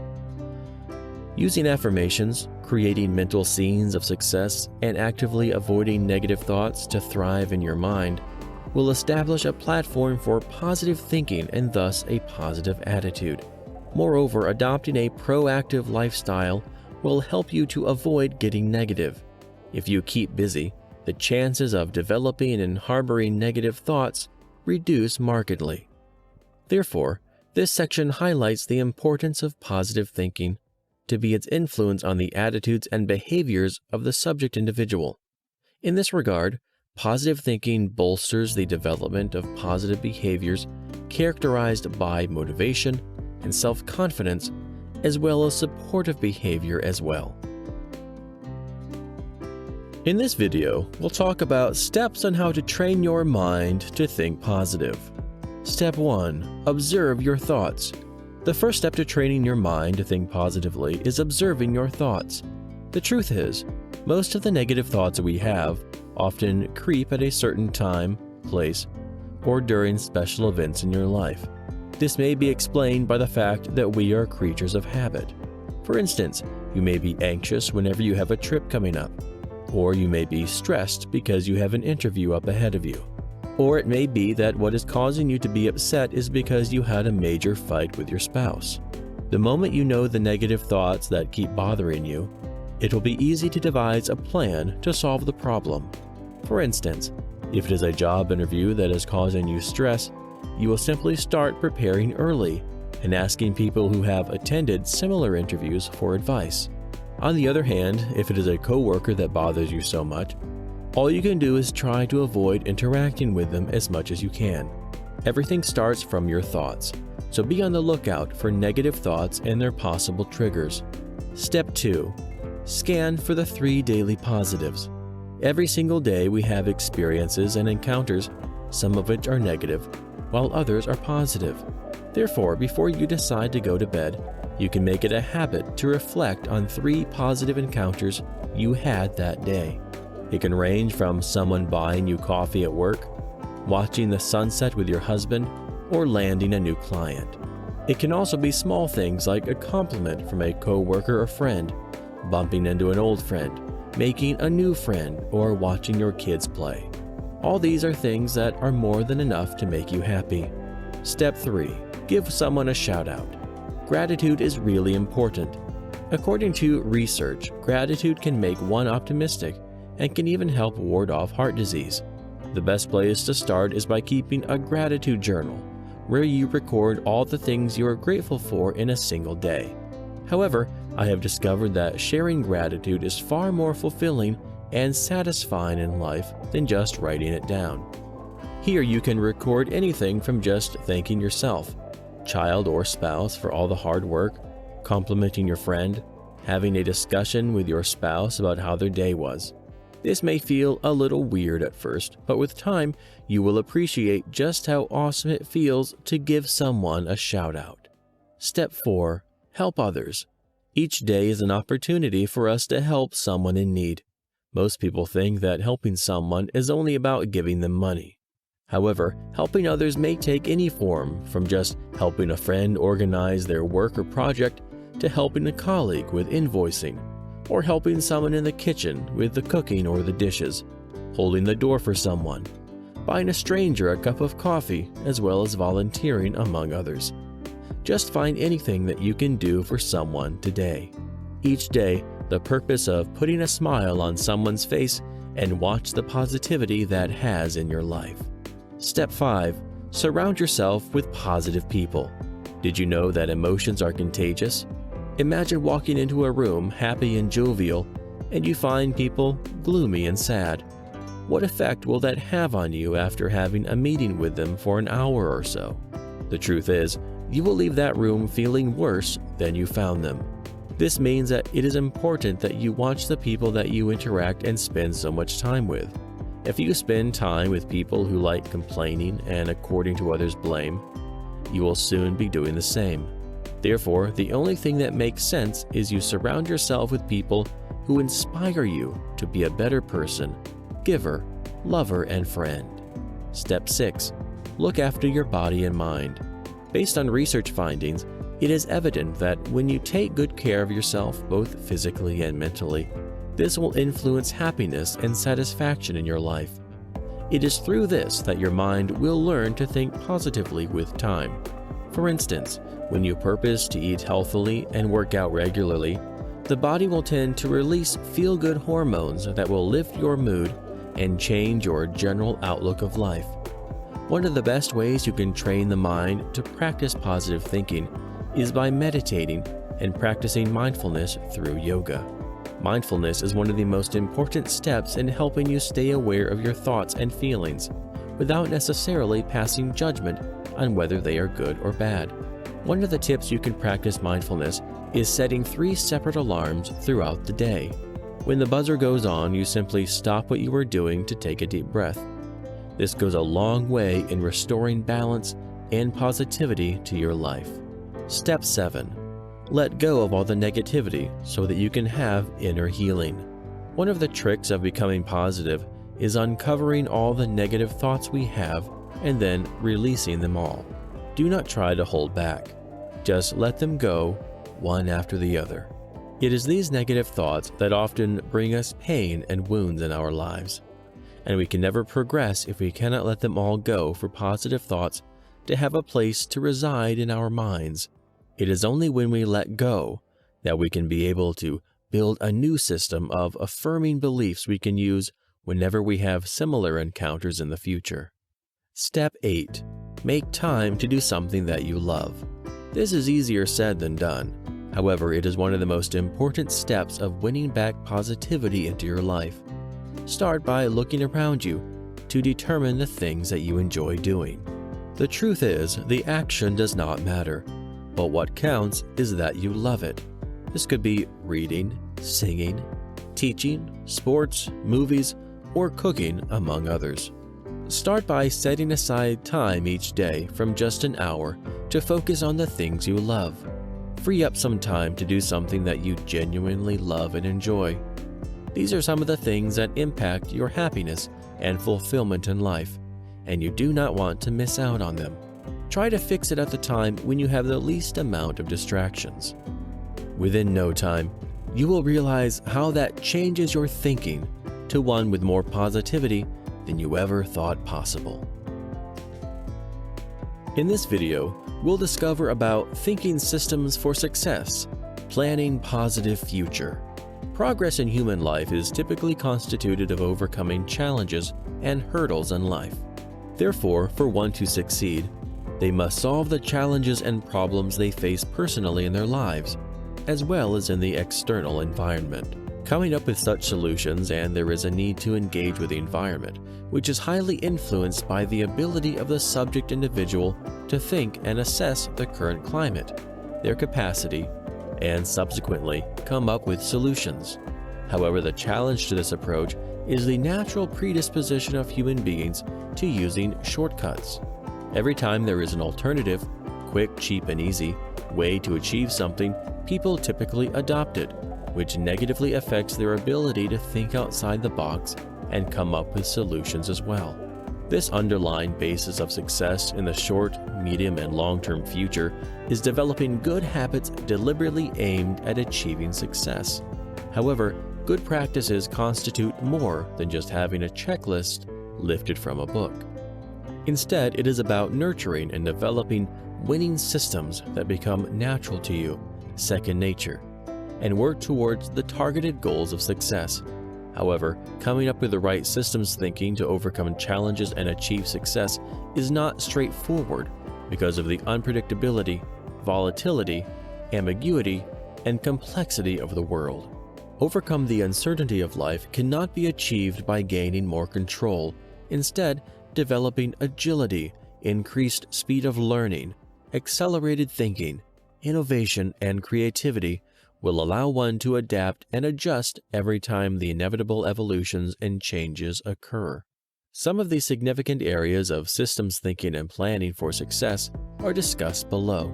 Using affirmations, creating mental scenes of success, and actively avoiding negative thoughts to thrive in your mind will establish a platform for positive thinking and thus a positive attitude. Moreover, adopting a proactive lifestyle will help you to avoid getting negative. If you keep busy, the chances of developing and harboring negative thoughts reduce markedly. Therefore, this section highlights the importance of positive thinking to be its influence on the attitudes and behaviors of the subject individual. In this regard, positive thinking bolsters the development of positive behaviors characterized by motivation and self-confidence, as well as supportive behavior as well. In this video, we'll talk about steps on how to train your mind to think positive. Step 1. Observe your thoughts. The first step to training your mind to think positively is observing your thoughts. The truth is, most of the negative thoughts we have often creep at a certain time, place, or during special events in your life. This may be explained by the fact that we are creatures of habit. For instance, you may be anxious whenever you have a trip coming up, or you may be stressed because you have an interview up ahead of you. Or it may be that what is causing you to be upset is because you had a major fight with your spouse. The moment you know the negative thoughts that keep bothering you, it will be easy to devise a plan to solve the problem. For instance, if it is a job interview that is causing you stress, you will simply start preparing early and asking people who have attended similar interviews for advice. On the other hand, if it is a coworker that bothers you so much, all you can do is try to avoid interacting with them as much as you can. Everything starts from your thoughts, so be on the lookout for negative thoughts and their possible triggers. Step 2. Scan for the 3 daily positives. Every single day we have experiences and encounters, some of which are negative, while others are positive. Therefore, before you decide to go to bed, you can make it a habit to reflect on 3 positive encounters you had that day. It can range from someone buying you coffee at work, watching the sunset with your husband, or landing a new client. It can also be small things like a compliment from a coworker or friend, bumping into an old friend, making a new friend, or watching your kids play. All these are things that are more than enough to make you happy. Step 3. Give someone a shout out. Gratitude is really important. According to research, gratitude can make one optimistic and can even help ward off heart disease. The best place to start is by keeping a gratitude journal, where you record all the things you are grateful for in a single day. However, I have discovered that sharing gratitude is far more fulfilling and satisfying in life than just writing it down. Here you can record anything from just thanking yourself, child or spouse for all the hard work, complimenting your friend, having a discussion with your spouse about how their day was. This may feel a little weird at first, but with time, you will appreciate just how awesome it feels to give someone a shout out. Step 4. Help others. Each day is an opportunity for us to help someone in need. Most people think that helping someone is only about giving them money. However, helping others may take any form, from just helping a friend organize their work or project to helping a colleague with invoicing, or helping someone in the kitchen with the cooking or the dishes, holding the door for someone, buying a stranger a cup of coffee, as well as volunteering among others. Just find anything that you can do for someone today. Each day, the purpose of putting a smile on someone's face and watch the positivity that has in your life. Step 5. Surround yourself with positive people. Did you know that emotions are contagious? Imagine walking into a room happy and jovial, and you find people gloomy and sad. What effect will that have on you after having a meeting with them for an hour or so? The truth is, you will leave that room feeling worse than you found them. This means that it is important that you watch the people that you interact and spend so much time with. If you spend time with people who like complaining and, according to others, blame, you will soon be doing the same. Therefore, the only thing that makes sense is you surround yourself with people who inspire you to be a better person, giver, lover, and friend. Step 6. Look after your body and mind. Based on research findings, it is evident that when you take good care of yourself, both physically and mentally, this will influence happiness and satisfaction in your life. It is through this that your mind will learn to think positively with time. For instance, when you purpose to eat healthily and work out regularly, the body will tend to release feel-good hormones that will lift your mood and change your general outlook of life. One of the best ways you can train the mind to practice positive thinking is by meditating and practicing mindfulness through yoga. Mindfulness is one of the most important steps in helping you stay aware of your thoughts and feelings without necessarily passing judgment on whether they are good or bad. One of the tips you can practice mindfulness is setting 3 separate alarms throughout the day. When the buzzer goes on, you simply stop what you are doing to take a deep breath. This goes a long way in restoring balance and positivity to your life. Step 7. Let go of all the negativity so that you can have inner healing. One of the tricks of becoming positive is uncovering all the negative thoughts we have and then releasing them all. Do not try to hold back. Just let them go, one after the other. It is these negative thoughts that often bring us pain and wounds in our lives, and we can never progress if we cannot let them all go for positive thoughts to have a place to reside in our minds. It is only when we let go that we can be able to build a new system of affirming beliefs we can use whenever we have similar encounters in the future. Step 8. Make time to do something that you love. This is easier said than done. However, it is one of the most important steps of winning back positivity into your life. Start by looking around you to determine the things that you enjoy doing. The truth is, the action does not matter, but what counts is that you love it. This could be reading, singing, teaching, sports, movies, or cooking, among others. Start by setting aside time each day from just an hour to focus on the things you love. Free up some time to do something that you genuinely love and enjoy. These are some of the things that impact your happiness and fulfillment in life, and you do not want to miss out on them. Try to fix it at the time when you have the least amount of distractions. Within no time, you will realize how that changes your thinking to one with more positivity than you ever thought possible. In this video, we'll discover about thinking systems for success, planning positive future. Progress in human life is typically constituted of overcoming challenges and hurdles in life. Therefore, for one to succeed, they must solve the challenges and problems they face personally in their lives, as well as in the external environment. Coming up with such solutions, and there is a need to engage with the environment, which is highly influenced by the ability of the subject individual to think and assess the current climate, their capacity, and subsequently come up with solutions. However, the challenge to this approach is the natural predisposition of human beings to using shortcuts. Every time there is an alternative, quick, cheap, and easy way to achieve something, people typically adopt it, which negatively affects their ability to think outside the box and come up with solutions as well. This underlying basis of success in the short, medium, and long-term future is developing good habits deliberately aimed at achieving success. However, good practices constitute more than just having a checklist lifted from a book. Instead, it is about nurturing and developing winning systems that become natural to you, second nature, and work towards the targeted goals of success. However, coming up with the right systems thinking to overcome challenges and achieve success is not straightforward because of the unpredictability, volatility, ambiguity, and complexity of the world. Overcome the uncertainty of life cannot be achieved by gaining more control. Instead, developing agility, increased speed of learning, accelerated thinking, innovation, and creativity will allow one to adapt and adjust every time the inevitable evolutions and changes occur. Some of the significant areas of systems thinking and planning for success are discussed below.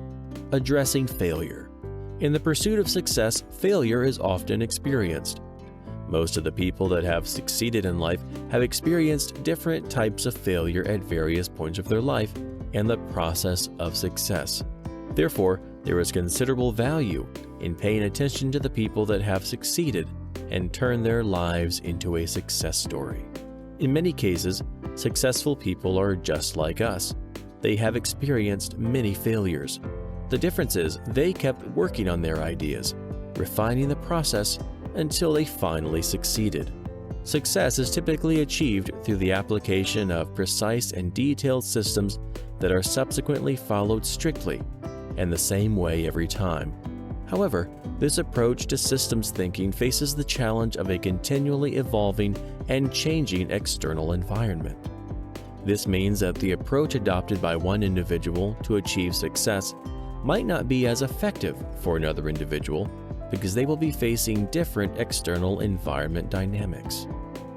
Addressing failure. In the pursuit of success, failure is often experienced. Most of the people that have succeeded in life have experienced different types of failure at various points of their life and the process of success. Therefore, there is considerable value in paying attention to the people that have succeeded and turned their lives into a success story. In many cases, successful people are just like us. They have experienced many failures. The difference is they kept working on their ideas, refining the process until they finally succeeded. Success is typically achieved through the application of precise and detailed systems that are subsequently followed strictly and the same way every time. However, this approach to systems thinking faces the challenge of a continually evolving and changing external environment. This means that the approach adopted by one individual to achieve success might not be as effective for another individual because they will be facing different external environment dynamics.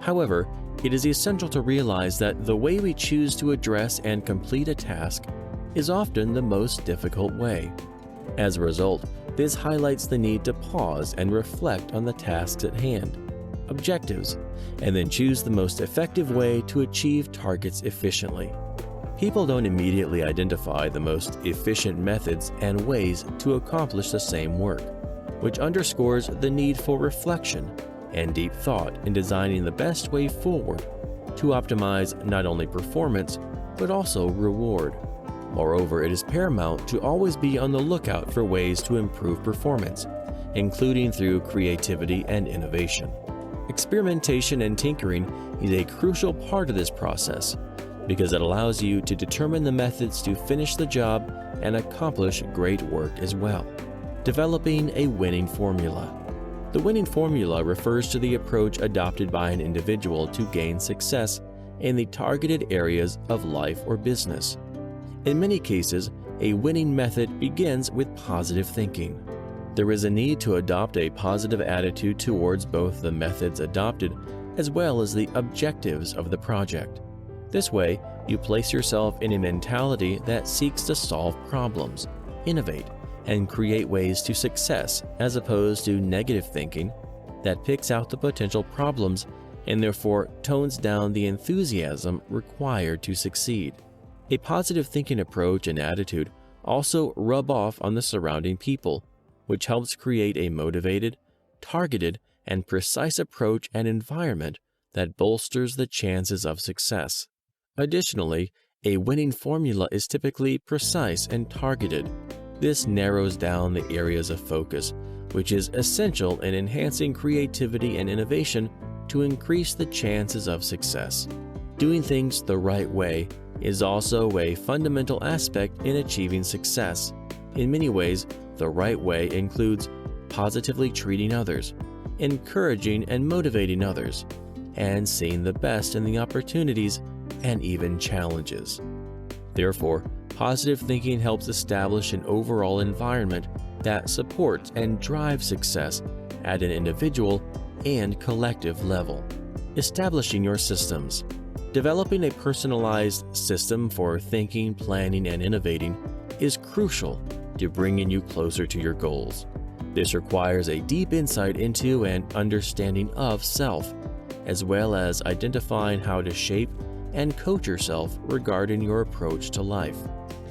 However, it is essential to realize that the way we choose to address and complete a task is often the most difficult way. As a result, this highlights the need to pause and reflect on the tasks at hand, objectives, and then choose the most effective way to achieve targets efficiently. People don't immediately identify the most efficient methods and ways to accomplish the same work, which underscores the need for reflection and deep thought in designing the best way forward to optimize not only performance, but also reward. Moreover, it is paramount to always be on the lookout for ways to improve performance, including through creativity and innovation. Experimentation and tinkering is a crucial part of this process because it allows you to determine the methods to finish the job and accomplish great work as well. Developing a winning formula. The winning formula refers to the approach adopted by an individual to gain success in the targeted areas of life or business. In many cases, a winning method begins with positive thinking. There is a need to adopt a positive attitude towards both the methods adopted as well as the objectives of the project. This way, you place yourself in a mentality that seeks to solve problems, innovate, and create ways to success as opposed to negative thinking that picks out the potential problems and therefore tones down the enthusiasm required to succeed. A positive thinking approach and attitude also rub off on the surrounding people, which helps create a motivated, targeted, and precise approach and environment that bolsters the chances of success. Additionally, a winning formula is typically precise and targeted. This narrows down the areas of focus, which is essential in enhancing creativity and innovation to increase the chances of success. Doing things the right way is also a fundamental aspect in achieving success. In many ways, the right way includes positively treating others, encouraging and motivating others, and seeing the best in the opportunities and even challenges. Therefore, positive thinking helps establish an overall environment that supports and drives success at an individual and collective level. Establishing your systems. Developing a personalized system for thinking, planning, and innovating is crucial to bringing you closer to your goals. This requires a deep insight into and understanding of self, as well as identifying how to shape and coach yourself regarding your approach to life.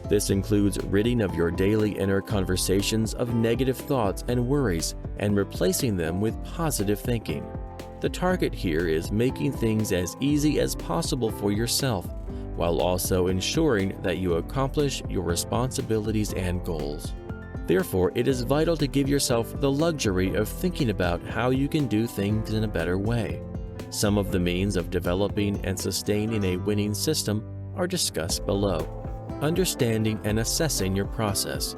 This includes ridding of your daily inner conversations of negative thoughts and worries and replacing them with positive thinking. The target here is making things as easy as possible for yourself, while also ensuring that you accomplish your responsibilities and goals. Therefore, it is vital to give yourself the luxury of thinking about how you can do things in a better way. Some of the means of developing and sustaining a winning system are discussed below. Understanding and assessing your process.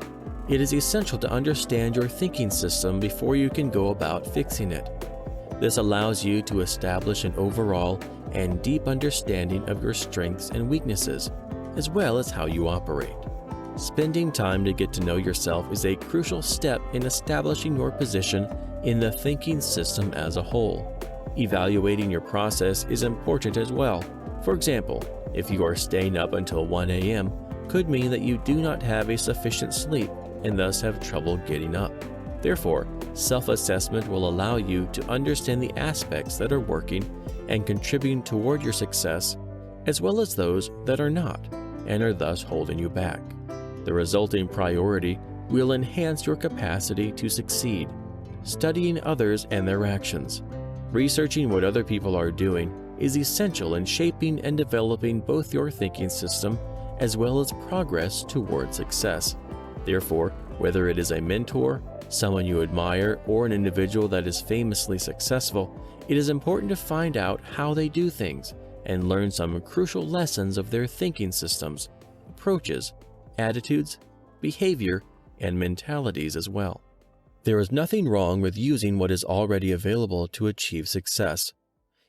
It is essential to understand your thinking system before you can go about fixing it. This allows you to establish an overall and deep understanding of your strengths and weaknesses, as well as how you operate. Spending time to get to know yourself is a crucial step in establishing your position in the thinking system as a whole. Evaluating your process is important as well. For example, if you are staying up until 1 a.m., could mean that you do not have a sufficient sleep and thus have trouble getting up. Therefore, self-assessment will allow you to understand the aspects that are working and contributing toward your success, as well as those that are not and are thus holding you back. The resulting priority will enhance your capacity to succeed. Studying others and their actions. Researching what other people are doing is essential in shaping and developing both your thinking system as well as progress toward success. Therefore, whether it is a mentor, someone you admire, or an individual that is famously successful, it is important to find out how they do things and learn some crucial lessons of their thinking systems, approaches, attitudes, behavior, and mentalities as well. There is nothing wrong with using what is already available to achieve success.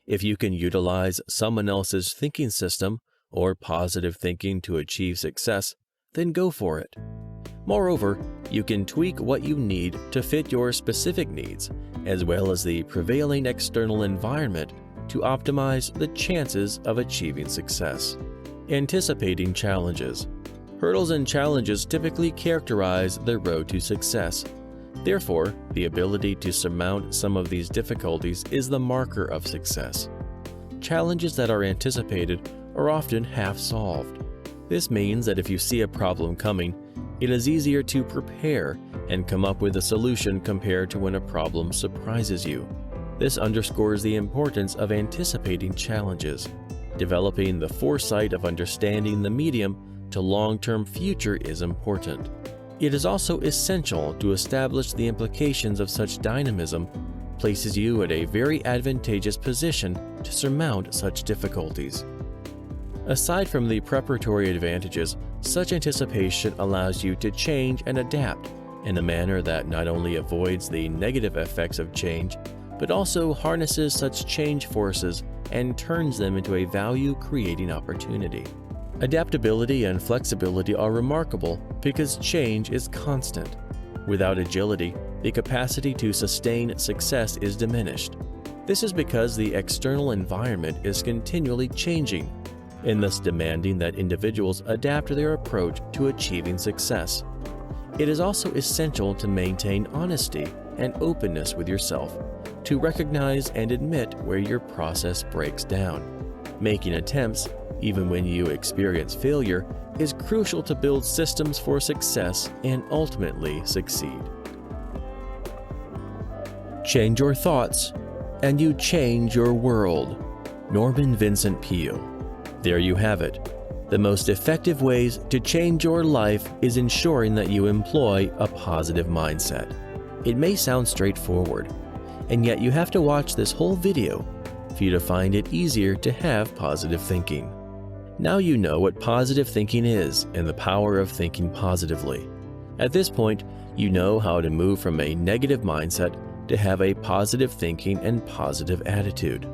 If you can utilize someone else's thinking system or positive thinking to achieve success, then go for it. Moreover, you can tweak what you need to fit your specific needs, as well as the prevailing external environment to optimize the chances of achieving success. Anticipating challenges. Hurdles and challenges typically characterize the road to success. Therefore, the ability to surmount some of these difficulties is the marker of success. Challenges that are anticipated are often half-solved. This means that if you see a problem coming, it is easier to prepare and come up with a solution compared to when a problem surprises you. This underscores the importance of anticipating challenges. Developing the foresight of understanding the medium to long-term future is important. It is also essential to establish the implications of such dynamism places you at a very advantageous position to surmount such difficulties. Aside from the preparatory advantages, such anticipation allows you to change and adapt in a manner that not only avoids the negative effects of change, but also harnesses such change forces and turns them into a value-creating opportunity. Adaptability and flexibility are remarkable because change is constant. Without agility, the capacity to sustain success is diminished. This is because the external environment is continually changing, and thus demanding that individuals adapt their approach to achieving success. It is also essential to maintain honesty and openness with yourself, to recognize and admit where your process breaks down. Making attempts, even when you experience failure, is crucial to build systems for success and ultimately succeed. Change your thoughts, and you change your world. Norman Vincent Peale. There you have it. The most effective ways to change your life is ensuring that you employ a positive mindset. It may sound straightforward, and yet you have to watch this whole video for you to find it easier to have positive thinking. Now you know what positive thinking is and the power of thinking positively. At this point, you know how to move from a negative mindset to have a positive thinking and positive attitude.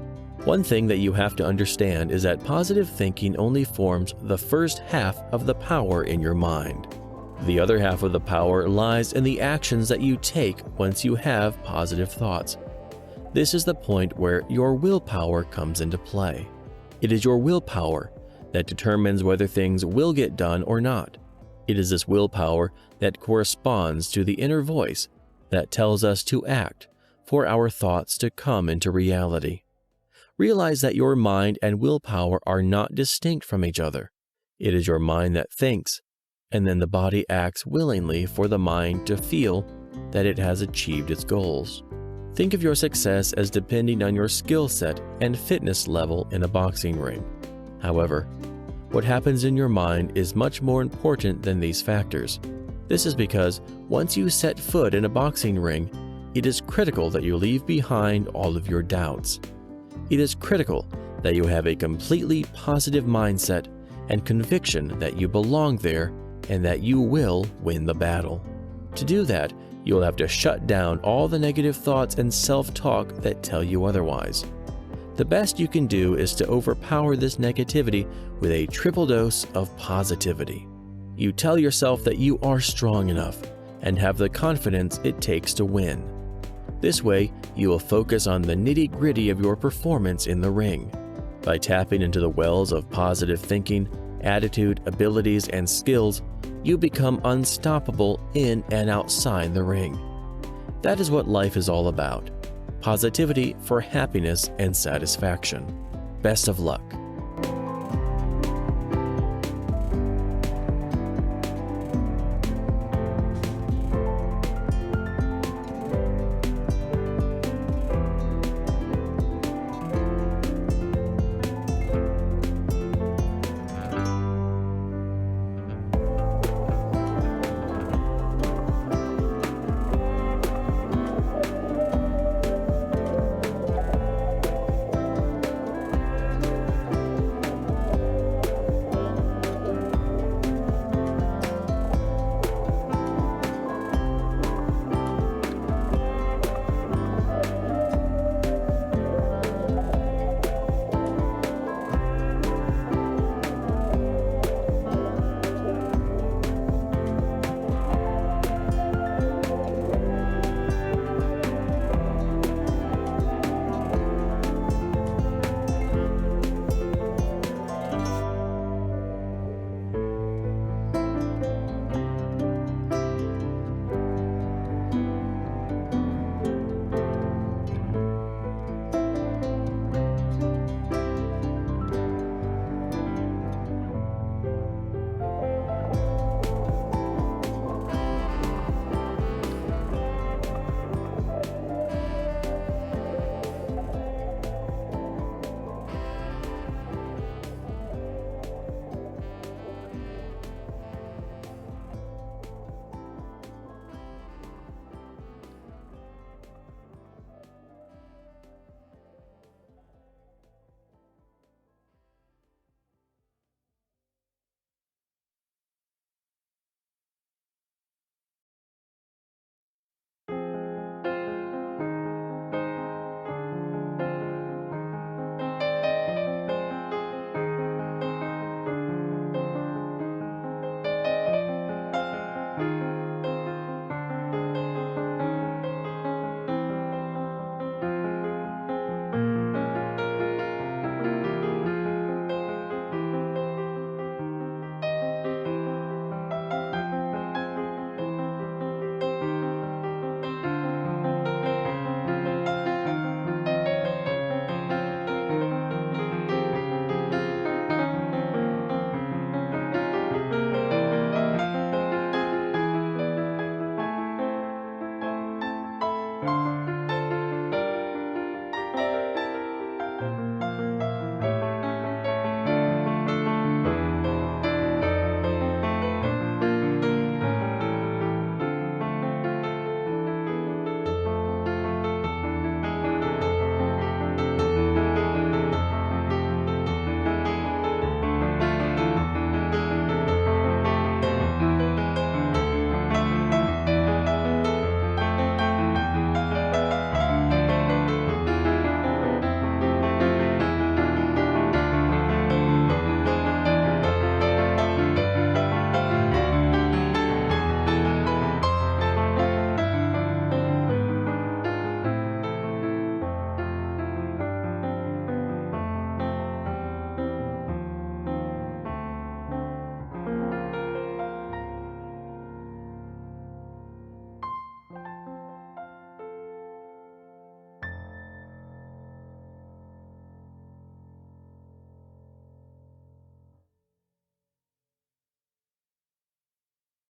One thing that you have to understand is that positive thinking only forms the first half of the power in your mind. The other half of the power lies in the actions that you take once you have positive thoughts. This is the point where your willpower comes into play. It is your willpower that determines whether things will get done or not. It is this willpower that corresponds to the inner voice that tells us to act for our thoughts to come into reality. Realize that your mind and willpower are not distinct from each other. It is your mind that thinks, and then the body acts willingly for the mind to feel that it has achieved its goals. Think of your success as depending on your skill set and fitness level in a boxing ring. However, what happens in your mind is much more important than these factors. This is because once you set foot in a boxing ring, it is critical that you leave behind all of your doubts. It is critical that you have a completely positive mindset and conviction that you belong there and that you will win the battle. To do that, you'll have to shut down all the negative thoughts and self-talk that tell you otherwise. The best you can do is to overpower this negativity with a triple dose of positivity. You tell yourself that you are strong enough and have the confidence it takes to win. This way, you will focus on the nitty-gritty of your performance in the ring. By tapping into the wells of positive thinking, attitude, abilities, and skills, you become unstoppable in and outside the ring. That is what life is all about. Positivity for happiness and satisfaction. Best of luck.